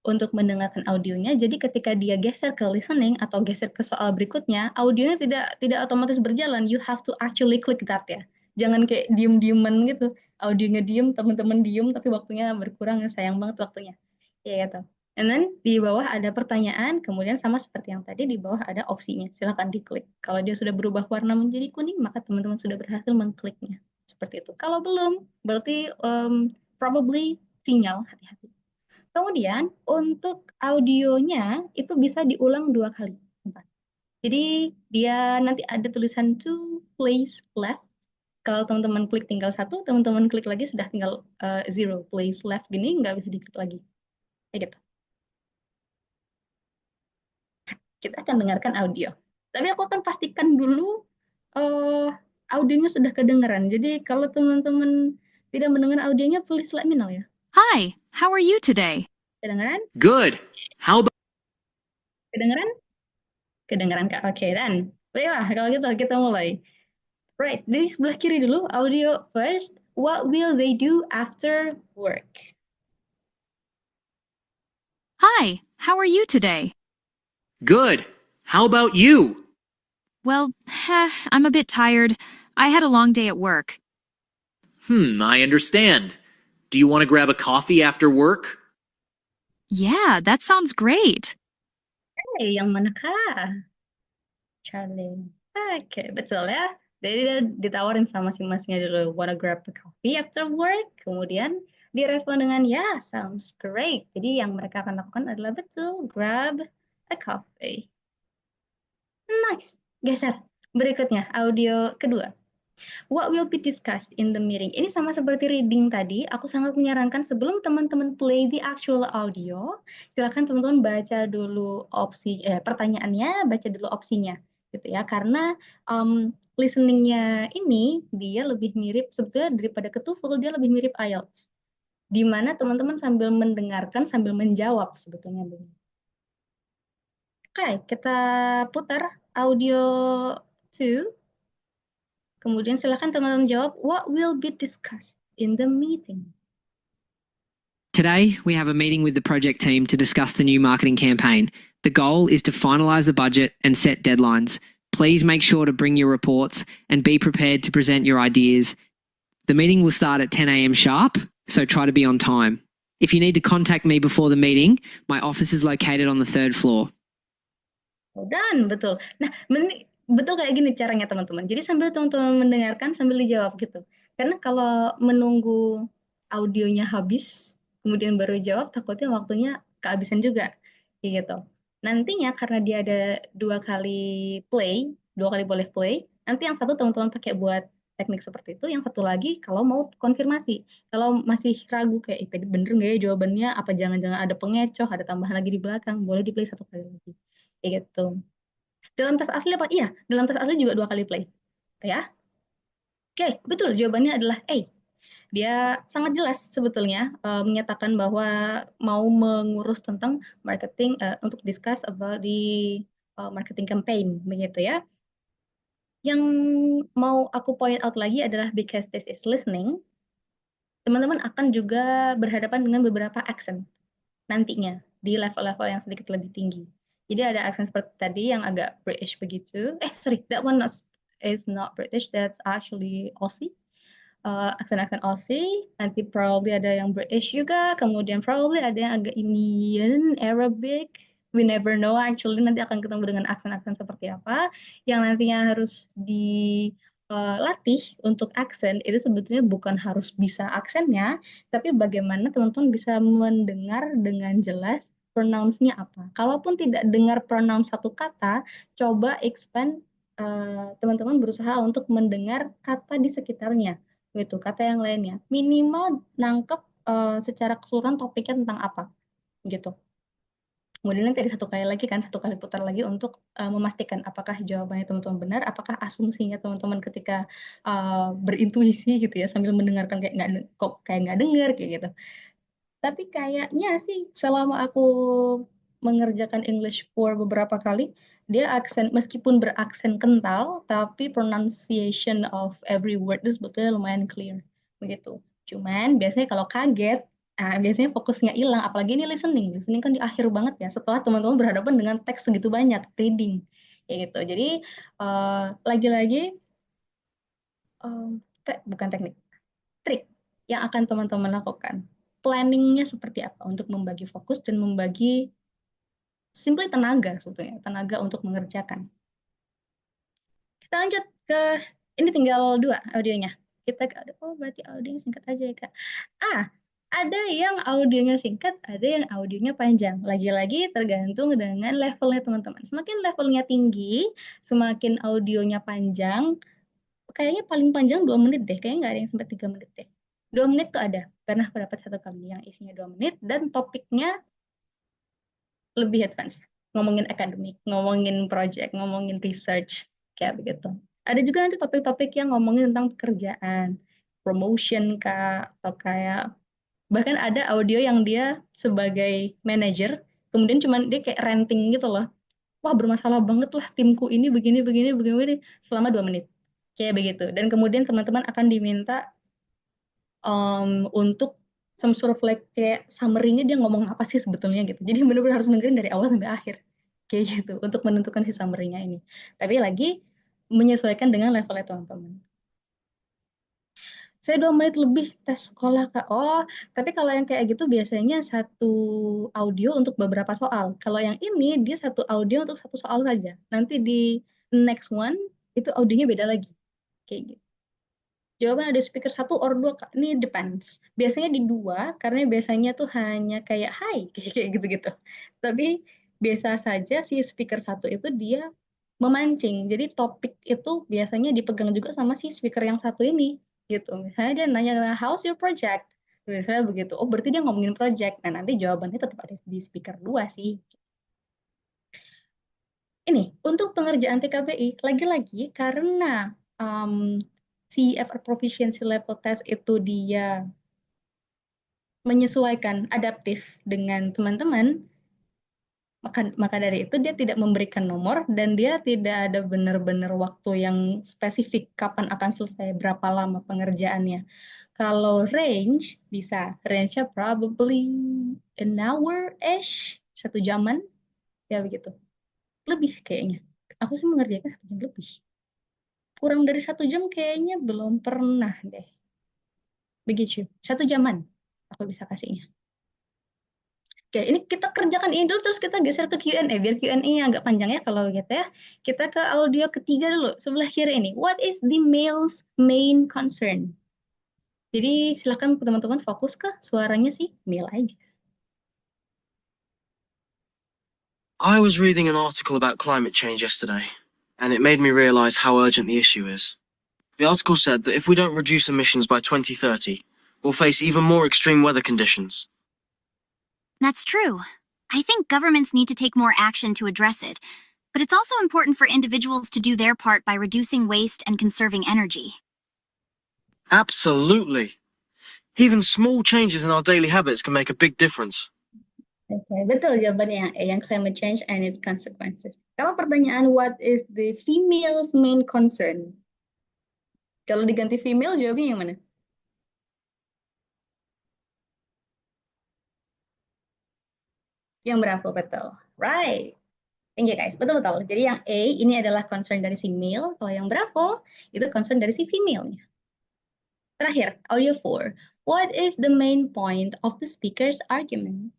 untuk mendengarkan audionya. Jadi ketika dia geser ke listening atau geser ke soal berikutnya, audionya tidak otomatis berjalan. You have to actually click that ya. Jangan kayak diem-dieman gitu. Audionya diem, teman-teman diem, tapi waktunya berkurang. Sayang banget waktunya. Ya gitu. And then di bawah ada pertanyaan, kemudian sama seperti yang tadi di bawah ada opsinya. Silahkan diklik. Kalau dia sudah berubah warna menjadi kuning, maka teman-teman sudah berhasil mengkliknya. Seperti itu. Kalau belum, berarti probably sinyal, hati-hati. Kemudian untuk audionya itu bisa diulang 2 kali. Jadi dia nanti ada tulisan 2 plays left. Kalau teman-teman klik tinggal 1, teman-teman klik lagi sudah tinggal 0 plays left. Gini nggak bisa diklik lagi. Kayak gitu. Kita akan dengarkan audio. Tapi aku akan pastikan dulu audionya sudah kedengaran. Jadi kalau teman-teman tidak mendengar audionya, please let me know ya. Hi, how are you today? Kedengaran? Good. How about Kedengaran? Kedengaran Kak. Oke, dan baiklah kalau gitu kita mulai. Right, dari sebelah kiri dulu, audio first. What will they do after work? Hi, how are you today? good? How about you? Well, I'm a bit tired. I had a long day at work. I understand. Do you want to grab a coffee after work? Yeah, that sounds great. Yang manakah? Charlie. Oke, betul ya. Jadi dia ditawarin sama masing-masingnya dulu, wanna grab a coffee after work? Kemudian direspon dengan, yeah, sounds great. Jadi yang mereka akan lakukan adalah betul, grab a coffee. Nice. Geser. Berikutnya, audio kedua. What will be discussed in the meeting? Ini sama seperti reading tadi, aku sangat menyarankan sebelum teman-teman play the actual audio, silakan teman-teman baca dulu pertanyaannya, baca dulu opsinya, gitu ya. Karena listeningnya ini dia lebih mirip sebetulnya daripada ke TOEFL, dia lebih mirip IELTS, di mana teman-teman sambil mendengarkan sambil menjawab sebetulnya. Oke, kita putar audio 2. Kemudian silakan teman-teman jawab, what will be discussed in the meeting? Today, we have a meeting with the project team to discuss the new marketing campaign. The goal is to finalise the budget and set deadlines. Please make sure to bring your reports and be prepared to present your ideas. The meeting will start at 10 a.m. sharp, so try to be on time. If you need to contact me before the meeting, my office is located on the 3rd floor. Dan betul. Nah, betul kayak gini caranya teman-teman. Jadi sambil teman-teman mendengarkan sambil dijawab gitu. Karena kalau menunggu audionya habis, kemudian baru jawab, takutnya waktunya kehabisan juga. Gitu. Nantinya karena dia ada 2 kali boleh play, nanti yang satu teman-teman pakai buat teknik seperti itu, yang satu lagi kalau mau konfirmasi. Kalau masih ragu kayak, tadi bener nggak ya jawabannya, apa jangan-jangan ada pengecoh, ada tambahan lagi di belakang, boleh di play 1 kali lagi. Gitu. Dalam tes asli apa? Iya, dalam tes asli juga 2 kali play. Ya. Oke, betul. Jawabannya adalah A. Dia sangat jelas sebetulnya menyatakan bahwa mau mengurus tentang marketing untuk discuss about the marketing campaign, begitu ya. Yang mau aku point out lagi adalah because this is listening, teman-teman akan juga berhadapan dengan beberapa accent nantinya di level-level yang sedikit lebih tinggi. Jadi ada accent seperti tadi yang agak British begitu. Sorry, that one is not British, that's actually Aussie. Accent-accent Aussie, nanti probably ada yang British juga, kemudian probably ada yang agak Indian, Arabic, we never know actually, nanti akan ketemu dengan accent-accent seperti apa, yang nantinya harus dilatih untuk accent, itu sebetulnya bukan harus bisa aksennya, tapi bagaimana teman-teman bisa mendengar dengan jelas pronounce-nya apa. Kalaupun tidak dengar pronounce satu kata, coba expand teman-teman berusaha untuk mendengar kata di sekitarnya. Gitu, kata yang lainnya. Minimal nangkep secara keseluruhan topiknya tentang apa. Gitu. Kemudian nanti ada 1 kali lagi kan, 1 kali putar lagi untuk memastikan apakah jawabannya teman-teman benar, apakah asumsinya teman-teman ketika berintuisi gitu ya, sambil mendengarkan kayak nggak dengar kayak gitu. Tapi kayaknya sih selama aku mengerjakan English for beberapa kali, dia meskipun beraksen kental, tapi pronunciation of every word itu sebetulnya lumayan clear, begitu. Cuman biasanya kalau kaget, biasanya fokusnya hilang, apalagi ini listening kan di akhir banget ya, setelah teman-teman berhadapan dengan teks segitu banyak, reading, kayak gitu. Jadi lagi-lagi bukan teknik, trik yang akan teman-teman lakukan. Planningnya seperti apa untuk membagi fokus dan membagi simply tenaga sebetulnya, tenaga untuk mengerjakan. Kita lanjut ke, ini tinggal 2 audionya. Berarti audionya singkat aja ya Kak. Ada yang audionya singkat, ada yang audionya panjang. Lagi-lagi tergantung dengan levelnya teman-teman. Semakin levelnya tinggi, semakin audionya panjang, kayaknya paling panjang 2 menit deh, kayaknya nggak ada yang sampai 3 menit deh. 2 menit tuh ada, pernah aku dapat 1 kali yang isinya 2 menit, dan topiknya lebih advance, ngomongin akademik, ngomongin project, ngomongin research, kayak begitu. Ada juga nanti topik-topik yang ngomongin tentang pekerjaan, promotion kah, atau kayak bahkan ada audio yang dia sebagai manager, kemudian cuman dia kayak ranting gitu loh. Wah, bermasalah banget lah timku ini begini selama 2 menit. Kayak begitu. Dan kemudian teman-teman akan diminta untuk some sort of like kayak summary-nya dia ngomong apa sih sebetulnya gitu. Jadi benar-benar harus dengerin dari awal sampai akhir. Kayak gitu untuk menentukan si summary-nya ini. Tapi lagi menyesuaikan dengan levelnya teman-teman. Saya 2 menit lebih tes sekolah, Kak. Oh, tapi kalau yang kayak gitu biasanya satu audio untuk beberapa soal. Kalau yang ini dia satu audio untuk satu soal saja. Nanti di next one itu audionya beda lagi. Kayak gitu. Jawaban ada speaker 1 or 2, Kak. Ini depends. Biasanya di 2 karena biasanya tuh hanya kayak hai kayak gitu-gitu. Tapi biasa saja si speaker 1 itu dia memancing. Jadi topik itu biasanya dipegang juga sama si speaker yang satu ini gitu. Misalnya dia nanya, how's your project? Misalnya begitu. Oh, berarti dia ngomongin project. Nah, nanti jawabannya tetap ada di speaker 2 sih. Ini untuk pengerjaan TKBI lagi-lagi karena CFR Proficiency Level Test itu dia menyesuaikan adaptif dengan teman-teman, maka dari itu dia tidak memberikan nomor dan dia tidak ada benar-benar waktu yang spesifik kapan akan selesai, berapa lama pengerjaannya. Kalau range bisa, range-nya probably an hour-ish, 1 jaman, ya begitu. Lebih kayaknya. Aku sih mengerjakan 1 jam lebih. Kurang dari 1 jam kayaknya belum pernah deh. Begitu, 1 jaman aku bisa kasihnya. Oke, ini kita kerjakan ini dulu, terus kita geser ke Q&A, biar Q&A-nya agak panjang ya kalau gitu ya. Kita ke audio ketiga dulu, sebelah kiri ini. What is the male's main concern? Jadi silakan teman-teman fokus ke suaranya sih male aja. I was reading an article about climate change yesterday, and it made me realize how urgent the issue is. The article said that if we don't reduce emissions by 2030, we'll face even more extreme weather conditions. That's true. I think governments need to take more action to address it, but it's also important for individuals to do their part by reducing waste and conserving energy. Absolutely. Even small changes in our daily habits can make a big difference. Oke, betul jawabannya yang A, yang climate change and its consequences. Kalau pertanyaan what is the female's main concern? Kalau diganti female jawabnya yang mana? Yang berapa betul? Right. Thank you guys. Betul-betul. Jadi yang A ini adalah concern dari si male, kalau yang berapa itu concern dari si female-nya. Terakhir, audio 4. What is the main point of the speaker's argument?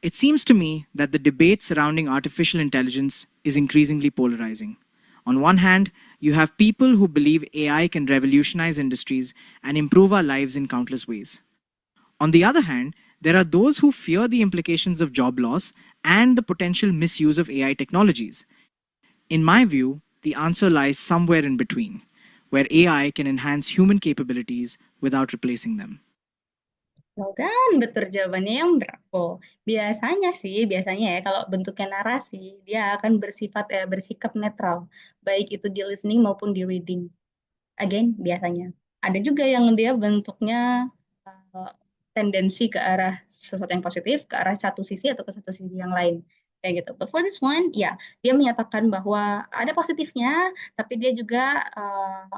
It seems to me that the debate surrounding artificial intelligence is increasingly polarizing. On one hand, you have people who believe AI can revolutionize industries and improve our lives in countless ways. On the other hand, there are those who fear the implications of job loss and the potential misuse of AI technologies. In my view, the answer lies somewhere in between, where AI can enhance human capabilities without replacing them. Well done, betul jawabannya yang berapa. Biasanya ya kalau bentuknya narasi, dia akan bersikap netral, baik itu di listening maupun di reading. Again, biasanya. Ada juga yang dia bentuknya tendensi ke arah sesuatu yang positif, ke arah satu sisi atau ke satu sisi yang lain. Kayak gitu. But for this one, ya, dia menyatakan bahwa ada positifnya, tapi dia juga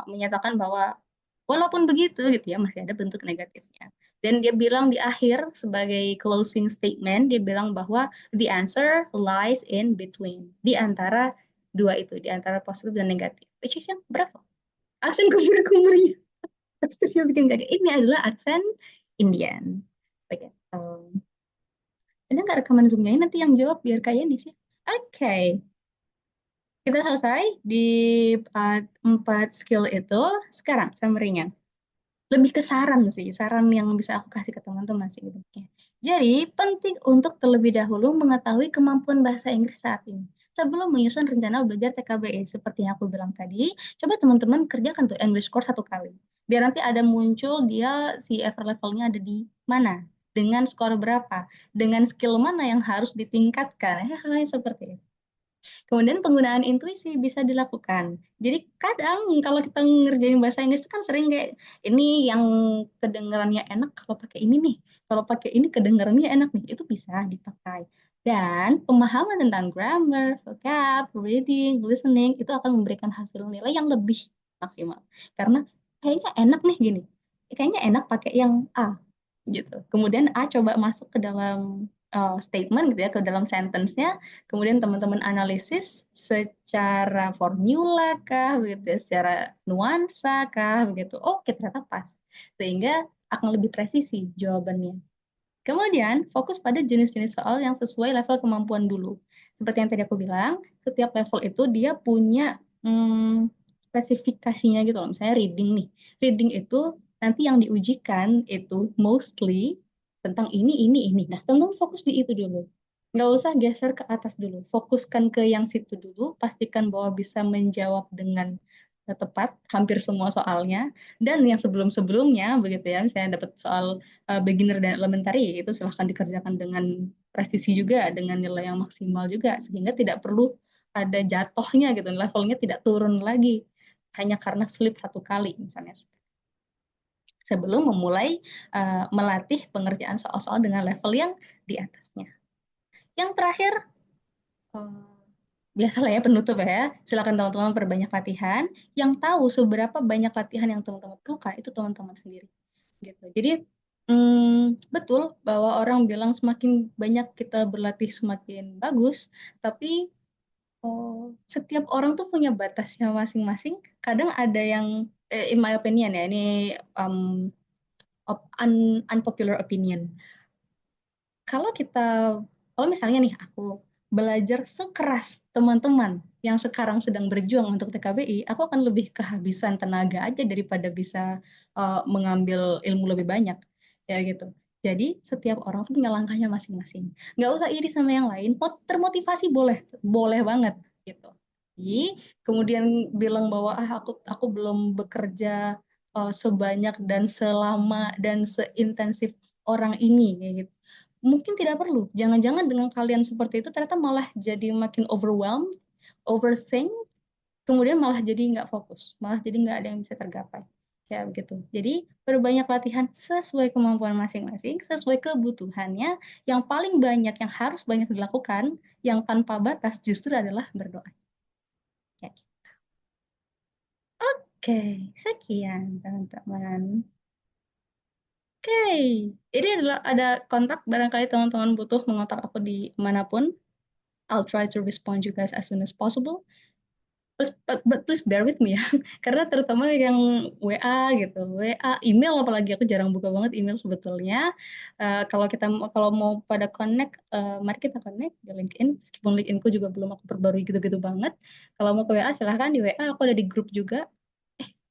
menyatakan bahwa walaupun begitu gitu ya, masih ada bentuk negatifnya. Dan dia bilang di akhir sebagai closing statement, dia bilang bahwa the answer lies in between. Di antara dua itu, di antara positif dan negatif. Which is yang berapa? Aksen kumur-kumurnya. Aksesnya bikin kaget. Ini adalah aksen Indian. Oke. Ada nggak rekaman Zoom-nya? Nanti yang jawab biar kalian di sini. Oke. Kita selesai di 4 skill itu. Sekarang summary-nya. Lebih ke saran sih, saran yang bisa aku kasih ke teman-teman sih gitu. Jadi, penting untuk terlebih dahulu mengetahui kemampuan bahasa Inggris saat ini. Sebelum menyusun rencana belajar TKBE, seperti yang aku bilang tadi, coba teman-teman kerjakan tuh English course 1 kali. Biar nanti ada muncul dia CFR levelnya ada di mana, dengan skor berapa, dengan skill mana yang harus ditingkatkan, hal-hal seperti itu. Kemudian penggunaan intuisi bisa dilakukan. Jadi kadang kalau kita ngerjain bahasa Inggris itu kan sering kayak ini yang kedengarannya enak kalau pakai ini nih. Kalau pakai ini kedengarannya enak nih. Itu bisa dipakai. Dan pemahaman tentang grammar, vocab, reading, listening itu akan memberikan hasil nilai yang lebih maksimal. Karena kayaknya enak nih gini. Kayaknya enak pakai yang A gitu. Kemudian A coba masuk ke dalam statement gitu ya ke dalam sentence-nya, kemudian teman-teman analisis secara formula kah, begitu, secara nuansa kah, begitu. Oke, ternyata pas. Sehingga akan lebih presisi jawabannya. Kemudian, fokus pada jenis-jenis soal yang sesuai level kemampuan dulu. Seperti yang tadi aku bilang, setiap level itu dia punya spesifikasinya gitu loh. Misalnya reading nih. Reading itu nanti yang diujikan itu mostly tentang ini. Nah, teman-teman fokus di itu dulu. Nggak usah geser ke atas dulu. Fokuskan ke yang situ dulu. Pastikan bahwa bisa menjawab dengan tepat hampir semua soalnya. Dan yang sebelum-sebelumnya, begitu ya, misalnya dapat soal beginner dan elementary, itu silahkan dikerjakan dengan presisi juga, dengan nilai yang maksimal juga, sehingga tidak perlu ada jatuhnya gitu, levelnya tidak turun lagi, hanya karena slip satu kali misalnya. Sebelum memulai melatih pengerjaan soal-soal dengan level yang di atasnya. Yang terakhir, biasalah ya penutup ya, silakan teman-teman perbanyak latihan. Yang tahu seberapa banyak latihan yang teman-teman perlukan itu teman-teman sendiri. Gitu. Jadi betul bahwa orang bilang semakin banyak kita berlatih semakin bagus, tapi setiap orang tuh punya batasnya masing-masing. Kadang ada yang, in my opinion ya, ini unpopular opinion. Kalau misalnya nih aku belajar sekeras teman-teman yang sekarang sedang berjuang untuk TKBI, aku akan lebih kehabisan tenaga aja daripada bisa mengambil ilmu lebih banyak, ya gitu. Jadi setiap orang tuh punya langkahnya masing-masing. Nggak usah iri sama yang lain, termotivasi boleh banget gitu. Jadi kemudian bilang bahwa aku belum bekerja sebanyak dan selama dan seintensif orang ini, kayak gitu. Mungkin tidak perlu. Jangan-jangan dengan kalian seperti itu ternyata malah jadi makin overwhelmed, overthink, kemudian malah jadi nggak fokus, malah jadi nggak ada yang bisa tergapai. Ya begitu. Jadi perbanyak latihan sesuai kemampuan masing-masing, sesuai kebutuhannya. Yang paling banyak, yang harus banyak dilakukan, yang tanpa batas justru adalah berdoa. Ya. Oke, sekian teman-teman. Oke, ini adalah ada kontak, barangkali teman-teman butuh mengontak aku di manapun. I'll try to respond you guys as soon as possible. But please bear with me ya, karena terutama yang WA gitu, WA, email apalagi aku jarang buka banget email sebetulnya. Kalau mau pada connect, mari kita connect di LinkedIn. Meskipun LinkedIn-ku juga belum aku perbarui gitu-gitu banget. Kalau mau ke WA silahkan di WA, aku ada di grup juga.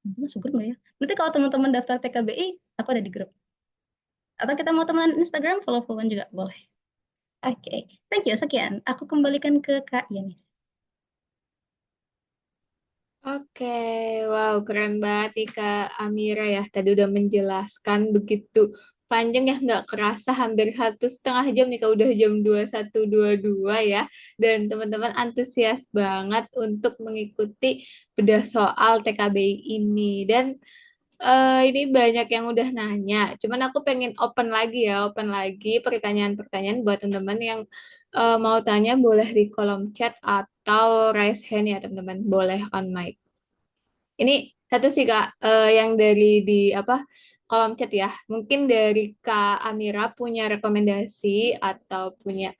Masuk grup nggak ya? Nanti kalau teman-teman daftar TKBI, aku ada di grup. Atau kita mau teman Instagram, follow-followan juga boleh. Oke, thank you. Sekian. Aku kembalikan ke Kak Yanis. Oke, wow, keren banget nih Kak Amira ya. Tadi udah menjelaskan begitu panjang ya, nggak kerasa hampir 1,5 jam nih Kak, udah jam 21.22 ya. Dan teman-teman antusias banget untuk mengikuti bedah soal TKBI ini. Dan ini banyak yang udah nanya, cuman aku pengen open lagi pertanyaan-pertanyaan buat teman-teman yang mau tanya, boleh di kolom chat atau raise hand ya teman-teman, boleh on mic. Ini satu sih Kak, yang dari di kolom chat ya, mungkin dari Kak Amira punya rekomendasi atau punya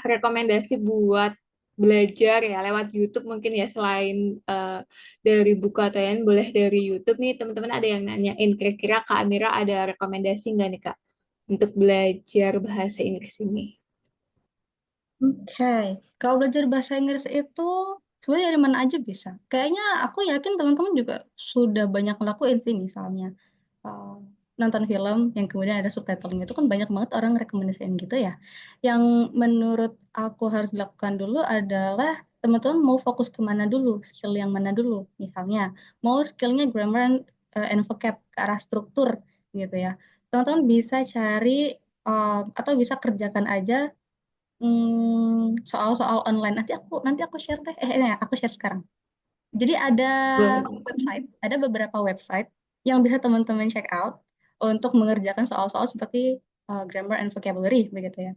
rekomendasi buat belajar ya lewat YouTube mungkin ya, selain dari buku atau yang boleh dari YouTube nih teman-teman. Ada yang nanyain kira-kira Kak Amira ada rekomendasi nggak nih Kak untuk belajar bahasa Inggris ini? Oke, kalau belajar bahasa Inggris itu sebenarnya dari mana aja bisa. Kayaknya aku yakin teman-teman juga sudah banyak ngelakuin sih, misalnya nonton film yang kemudian ada subtitlenya, itu kan banyak banget orang rekomendasiin gitu ya. Yang menurut aku harus dilakukan dulu adalah teman-teman mau fokus kemana dulu, skill yang mana dulu. Misalnya mau skillnya grammar and vocab ke arah struktur gitu ya. Teman-teman bisa cari atau bisa kerjakan aja soal-soal online. Nanti aku share deh. Aku share sekarang. Jadi ada beberapa website yang bisa teman-teman check out untuk mengerjakan soal-soal seperti grammar and vocabulary begitu ya.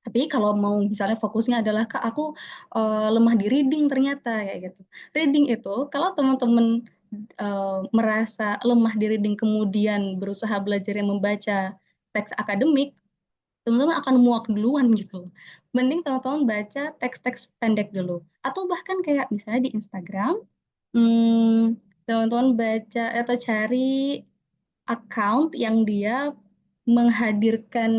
Tapi kalau mau misalnya fokusnya adalah Kak, aku lemah di reading ternyata kayak gitu. Reading itu kalau teman-teman merasa lemah di reading kemudian berusaha belajar yang membaca teks akademik, teman-teman akan muak duluan gitu. Mending teman-teman baca teks-teks pendek dulu. Atau bahkan kayak misalnya di Instagram, teman-teman baca atau cari account yang dia menghadirkan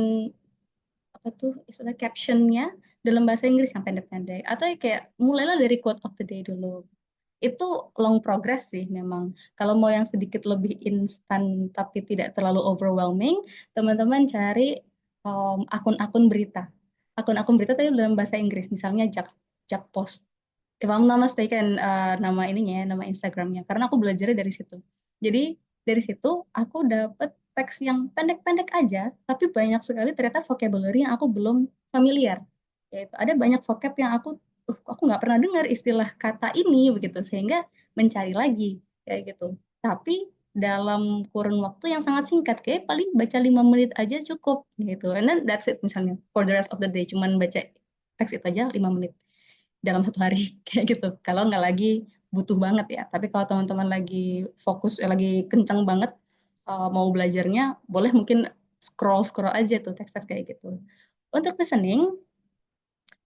apa tuh istilah captionnya dalam bahasa Inggris yang pendek-pendek. Atau kayak mulailah dari quote of the day dulu. Itu long progress sih memang. Kalau mau yang sedikit lebih instan tapi tidak terlalu overwhelming, teman-teman cari akun-akun berita. Akun-akun berita tadi dalam bahasa Inggris, misalnya Jak Post. If I'm not mistaken, nama ininya, nama Instagramnya. Karena aku belajarnya dari situ. Jadi dari situ aku dapet teks yang pendek-pendek aja, tapi banyak sekali ternyata vocabulary yang aku belum familiar. Yaitu ada banyak vocab yang aku nggak pernah dengar istilah kata ini begitu, sehingga mencari lagi kayak gitu. Tapi dalam kurun waktu yang sangat singkat, kayak paling baca 5 menit aja cukup gitu. And then that's it misalnya for the rest of the day, cuman baca teks itu aja 5 menit dalam satu hari kayak gitu. Kalau nggak lagi butuh banget ya. Tapi kalau teman-teman lagi fokus, lagi kencang banget mau belajarnya, boleh mungkin scroll aja tuh teks-teks kayak gitu. Untuk listening,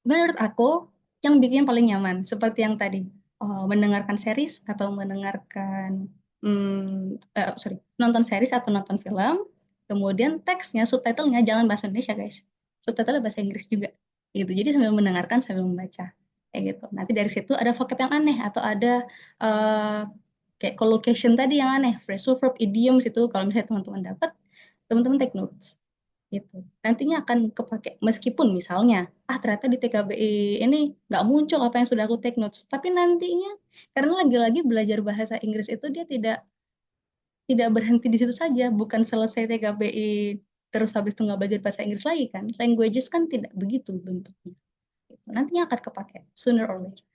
menurut aku yang bikin paling nyaman seperti yang tadi mendengarkan series atau mendengarkan nonton series atau nonton film, kemudian teksnya subtitlenya jangan bahasa Indonesia guys, subtitlenya bahasa Inggris juga gitu. Jadi sambil mendengarkan sambil membaca kayak gitu. Nanti dari situ ada vocab yang aneh atau ada uh, kayak collocation tadi yang aneh, phrasal verb, idioms itu kalau misalnya teman-teman dapat, teman-teman take notes gitu. Nantinya akan kepake meskipun misalnya ternyata di TKBI ini nggak muncul apa yang sudah aku take notes, tapi nantinya karena lagi-lagi belajar bahasa Inggris itu dia tidak berhenti di situ saja, bukan selesai TKBI terus habis itu nggak belajar bahasa Inggris lagi kan. Languages kan tidak begitu bentuknya. Gitu. Nantinya akan kepake sooner or later.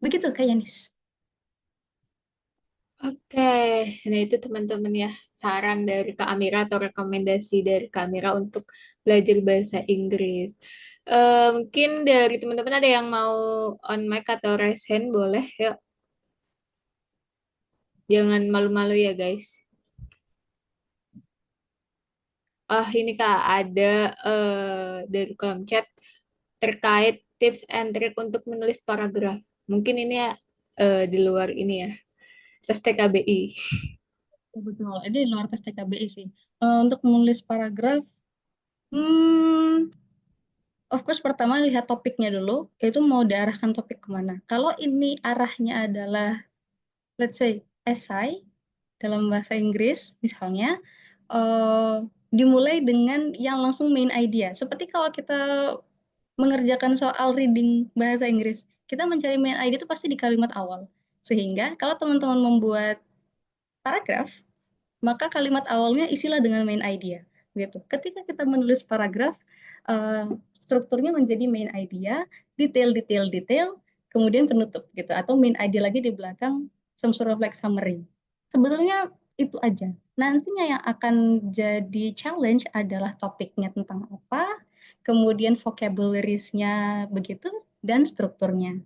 Begitu kayak Nis. Oke, nah itu teman-teman ya saran dari Kak Amira atau rekomendasi dari Kak Amira untuk belajar bahasa Inggris. Mungkin dari teman-teman ada yang mau on mic atau raise hand boleh ya. Jangan malu-malu ya guys. Ini Kak ada dari kolom chat terkait tips and trick untuk menulis paragraf. Mungkin ini ya di luar ini ya, tes TKBI. Betul, ini di luar tes TKBI sih. Untuk menulis paragraf, hmm, of course pertama lihat topiknya dulu, itu mau diarahkan topik kemana. Kalau ini arahnya adalah, let's say, essay dalam bahasa Inggris, misalnya, dimulai dengan yang langsung main idea. Seperti kalau kita mengerjakan soal reading bahasa Inggris, kita mencari main idea itu pasti di kalimat awal. Sehingga kalau teman-teman membuat paragraf, maka kalimat awalnya isilah dengan main idea. Gitu. Ketika kita menulis paragraf, strukturnya menjadi main idea, detail, kemudian penutup gitu, atau main idea lagi di belakang some sort of like summary. Sebetulnya itu aja. Nantinya yang akan jadi challenge adalah topiknya tentang apa, kemudian vocabularies-nya begitu, dan strukturnya.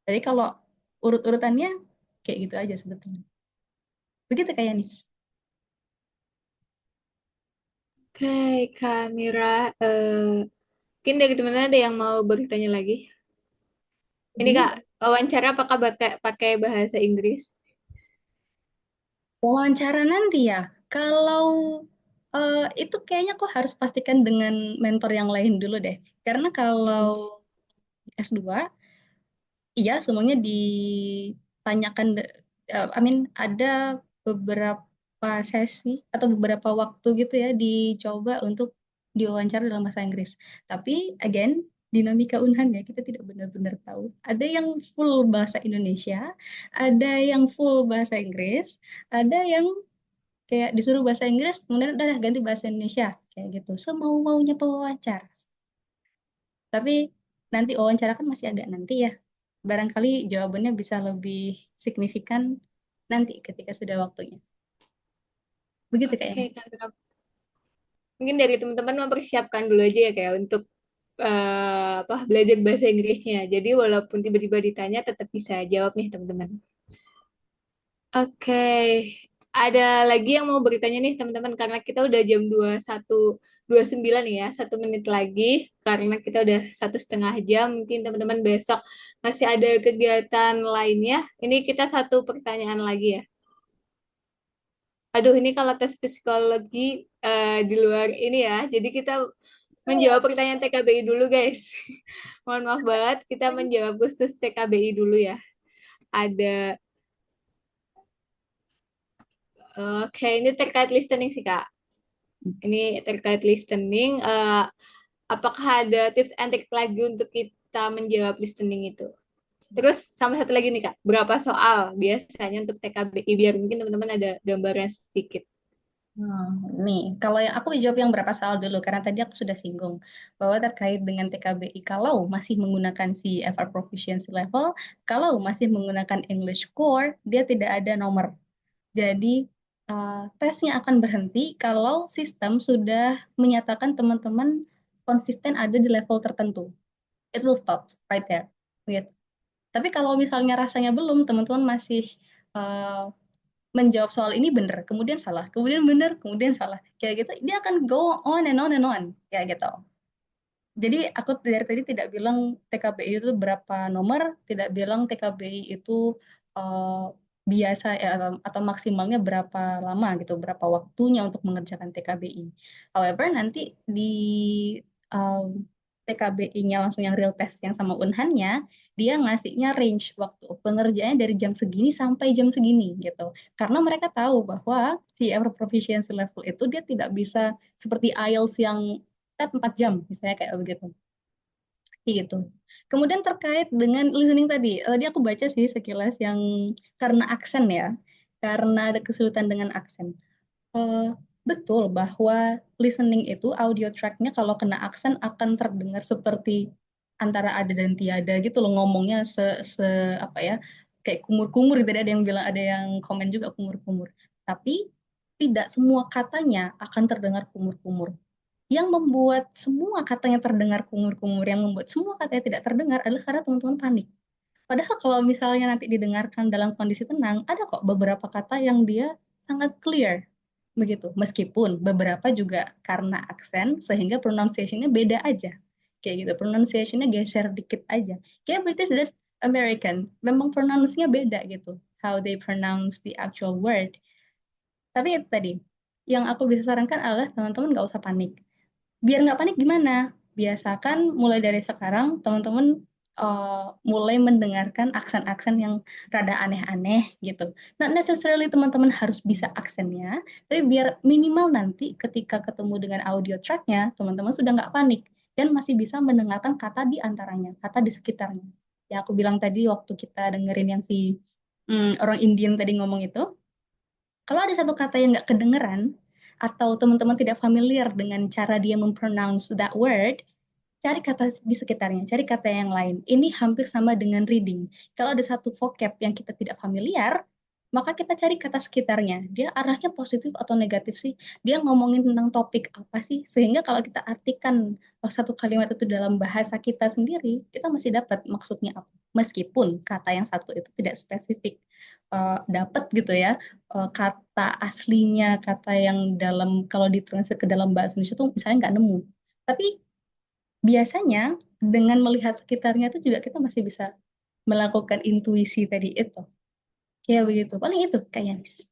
Jadi kalau urut-urutannya kayak gitu aja sebetulnya. Begitu kayak Nis. Oke, Kak Mira, mungkin dari teman-teman ada yang mau bertanya lagi? Ini Kak, wawancara apakah pakai bahasa Inggris? Wawancara nanti ya, kalau itu kayaknya kok harus pastikan dengan mentor yang lain dulu deh. Karena kalau S2, iya semuanya ditanyakan, ada beberapa sesi atau beberapa waktu gitu ya dicoba untuk diwawancara dalam bahasa Inggris. Tapi again, dinamika Unhan ya, kita tidak benar-benar tahu. Ada yang full bahasa Indonesia, ada yang full bahasa Inggris, ada yang kayak disuruh bahasa Inggris, kemudian udah ganti bahasa Indonesia, kayak gitu. Semau-maunya pewawancara. Tapi nanti wawancara kan masih agak nanti ya. Barangkali jawabannya bisa lebih signifikan nanti ketika sudah waktunya. Begitu Oke, kayaknya. Kak Mira. Mungkin dari teman-teman mempersiapkan dulu aja ya kayak untuk belajar bahasa Inggrisnya. Jadi walaupun tiba-tiba ditanya tetap bisa jawab nih teman-teman. Oke, Ada lagi yang mau bertanya nih teman-teman, karena kita udah jam 21.29 nih ya, 1 menit lagi, karena kita udah 1,5 jam, mungkin teman-teman besok masih ada kegiatan lainnya. Ini kita satu pertanyaan lagi ya. Aduh, ini kalau tes psikologi di luar ini ya, jadi kita menjawab pertanyaan TKBI dulu guys. Mohon maaf banget, kita menjawab khusus TKBI dulu ya. Ada, oke, ini terkait listening sih Kak. Ini terkait listening, apakah ada tips and trick lagi untuk kita menjawab listening itu? Terus sama satu lagi nih Kak, berapa soal biasanya untuk TKBI biar mungkin teman-teman ada gambaran sedikit. Nih, kalau yang aku jawab yang berapa soal dulu, karena tadi aku sudah singgung bahwa terkait dengan TKBI, kalau masih menggunakan CFR Proficiency Level, kalau masih menggunakan English Core, dia tidak ada nomor. Jadi, tesnya akan berhenti kalau sistem sudah menyatakan teman-teman konsisten ada di level tertentu. It will stop right there. Gitu. Tapi kalau misalnya rasanya belum, teman-teman masih menjawab soal ini benar, kemudian salah, kemudian benar, kemudian salah. Kayak gitu, dia akan go on and on and on. Kayak gitu. Jadi aku dari tadi tidak bilang TKBI itu berapa nomor, tidak bilang TKBI itu biasa atau maksimalnya berapa lama gitu, berapa waktunya untuk mengerjakan TKBI. However, nanti di TKBI-nya langsung yang real test yang sama Unhan-nya, dia ngasihnya range waktu pengerjaannya dari jam segini sampai jam segini gitu. Karena mereka tahu bahwa si Ever Proficiency Level itu dia tidak bisa seperti IELTS yang 4 jam, misalnya kayak begitu. Gitu. Kemudian terkait dengan listening tadi aku baca sih sekilas yang karena aksen ya, karena ada kesulitan dengan aksen. Betul bahwa listening itu audio tracknya kalau kena aksen akan terdengar seperti antara ada dan tiada gitu loh, ngomongnya apa ya, kayak kumur-kumur gitu. Ada yang bilang, ada yang komen juga kumur-kumur. Tapi tidak semua katanya akan terdengar kumur-kumur. Yang membuat semua katanya terdengar kumur-kumur, yang membuat semua katanya tidak terdengar adalah karena teman-teman panik. Padahal kalau misalnya nanti didengarkan dalam kondisi tenang, ada kok beberapa kata yang dia sangat clear. Begitu. Meskipun beberapa juga karena aksen, sehingga pronunciation-nya beda aja. Kayak gitu. Pronunciation-nya geser dikit aja. Kayak British dan American. Memang pronounce-nya beda gitu. How they pronounce the actual word. Tapi itu tadi. Yang aku bisa sarankan adalah teman-teman nggak usah panik. Biar nggak panik gimana? Biasakan mulai dari sekarang teman-teman mulai mendengarkan aksen-aksen yang rada aneh-aneh gitu. Not necessarily teman-teman harus bisa aksennya, tapi biar minimal nanti ketika ketemu dengan audio tracknya, teman-teman sudah nggak panik dan masih bisa mendengarkan kata di antaranya, kata di sekitarnya. Ya aku bilang tadi waktu kita dengerin yang si orang Indian tadi ngomong itu, kalau ada satu kata yang nggak kedengeran, atau teman-teman tidak familiar dengan cara dia mempronounce that word, cari kata di sekitarnya, cari kata yang lain. Ini hampir sama dengan reading. Kalau ada satu vocab yang kita tidak familiar, maka kita cari kata sekitarnya. Dia arahnya positif atau negatif sih? Dia ngomongin tentang topik apa sih? Sehingga kalau kita artikan satu kalimat itu dalam bahasa kita sendiri, kita masih dapat maksudnya apa. Meskipun kata yang satu itu tidak spesifik dapat gitu ya, kata aslinya, kata yang dalam kalau ditranslate ke dalam bahasa Indonesia tuh misalnya nggak nemu. Tapi biasanya dengan melihat sekitarnya itu juga kita masih bisa melakukan intuisi tadi itu. Kayak begitu. Paling itu Kak Yanis.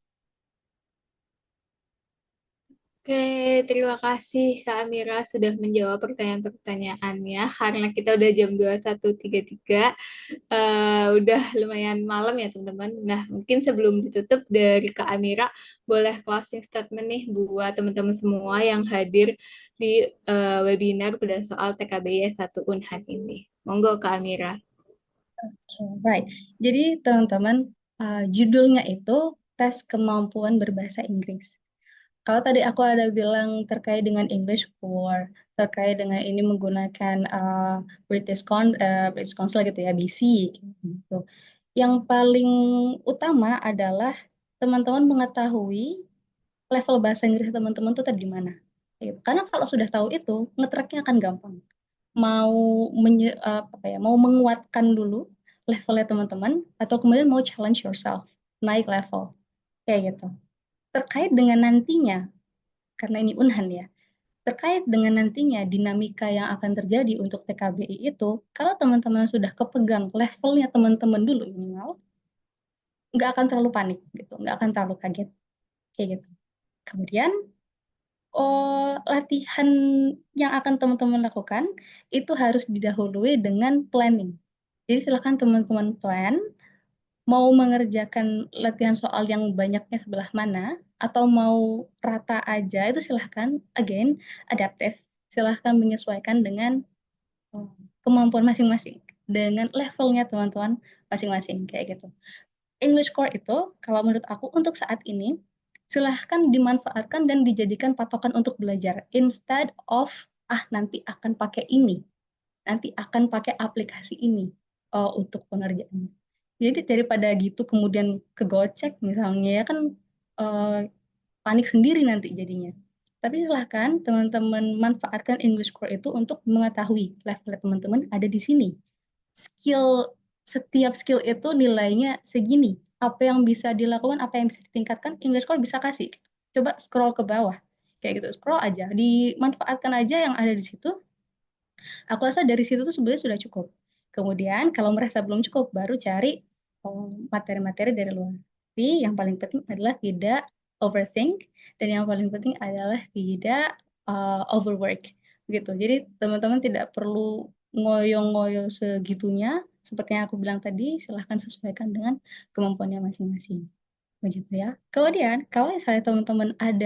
Oke, terima kasih Kak Amira sudah menjawab pertanyaan-pertanyaannya. Karena kita udah jam 21.33, udah lumayan malam ya teman-teman. Nah, mungkin sebelum ditutup dari Kak Amira, boleh closing statement nih buat teman-teman semua yang hadir di webinar pada soal TKBI S1 Unhan ini. Monggo Kak Amira. Okay, right. Jadi teman-teman, judulnya itu tes kemampuan berbahasa Inggris. Kalau tadi aku ada bilang terkait dengan English Core, terkait dengan ini menggunakan British Council gitu ya, BC gitu. Yang paling utama adalah teman-teman mengetahui level bahasa Inggris teman-teman tuh tadi di mana. Gitu. Karena kalau sudah tahu itu, nge-tracknya akan gampang. Mau menguatkan dulu levelnya teman-teman, atau kemudian mau challenge yourself, naik level, kayak gitu. terkait dengan nantinya, karena ini Unhan ya, terkait dengan nantinya dinamika yang akan terjadi untuk TKBI itu, kalau teman-teman sudah kepegang levelnya teman-teman dulu minimal, nggak akan terlalu panik gitu, nggak akan terlalu kaget kayak gitu. Kemudian latihan yang akan teman-teman lakukan itu harus didahului dengan planning. Jadi silakan teman-teman plan mau mengerjakan latihan soal yang banyaknya sebelah mana atau mau rata aja itu silahkan, again adaptif, silahkan menyesuaikan dengan kemampuan masing-masing dengan levelnya teman-teman masing-masing kayak gitu. English Core itu kalau menurut aku untuk saat ini silahkan dimanfaatkan dan dijadikan patokan untuk belajar instead of nanti akan pakai ini, nanti akan pakai aplikasi ini untuk pengerjaannya. Jadi daripada gitu kemudian kegocek misalnya ya kan panik sendiri nanti jadinya. Tapi silahkan teman-teman manfaatkan English Core itu untuk mengetahui level teman-teman ada di sini. Setiap skill itu nilainya segini. Apa yang bisa dilakukan, apa yang bisa ditingkatkan, English Core bisa kasih. Coba scroll ke bawah. Kayak gitu, scroll aja. Dimanfaatkan aja yang ada di situ. Aku rasa dari situ tuh sebenarnya sudah cukup. Kemudian kalau merasa belum cukup, baru cari materi-materi dari luar. Tapi yang paling penting adalah tidak overthink dan yang paling penting adalah tidak overwork gitu. Jadi teman-teman tidak perlu ngoyo-ngoyo segitunya. Seperti yang aku bilang tadi, silahkan sesuaikan dengan kemampuannya masing-masing. Begitu ya. Kemudian kalau misalnya teman-teman ada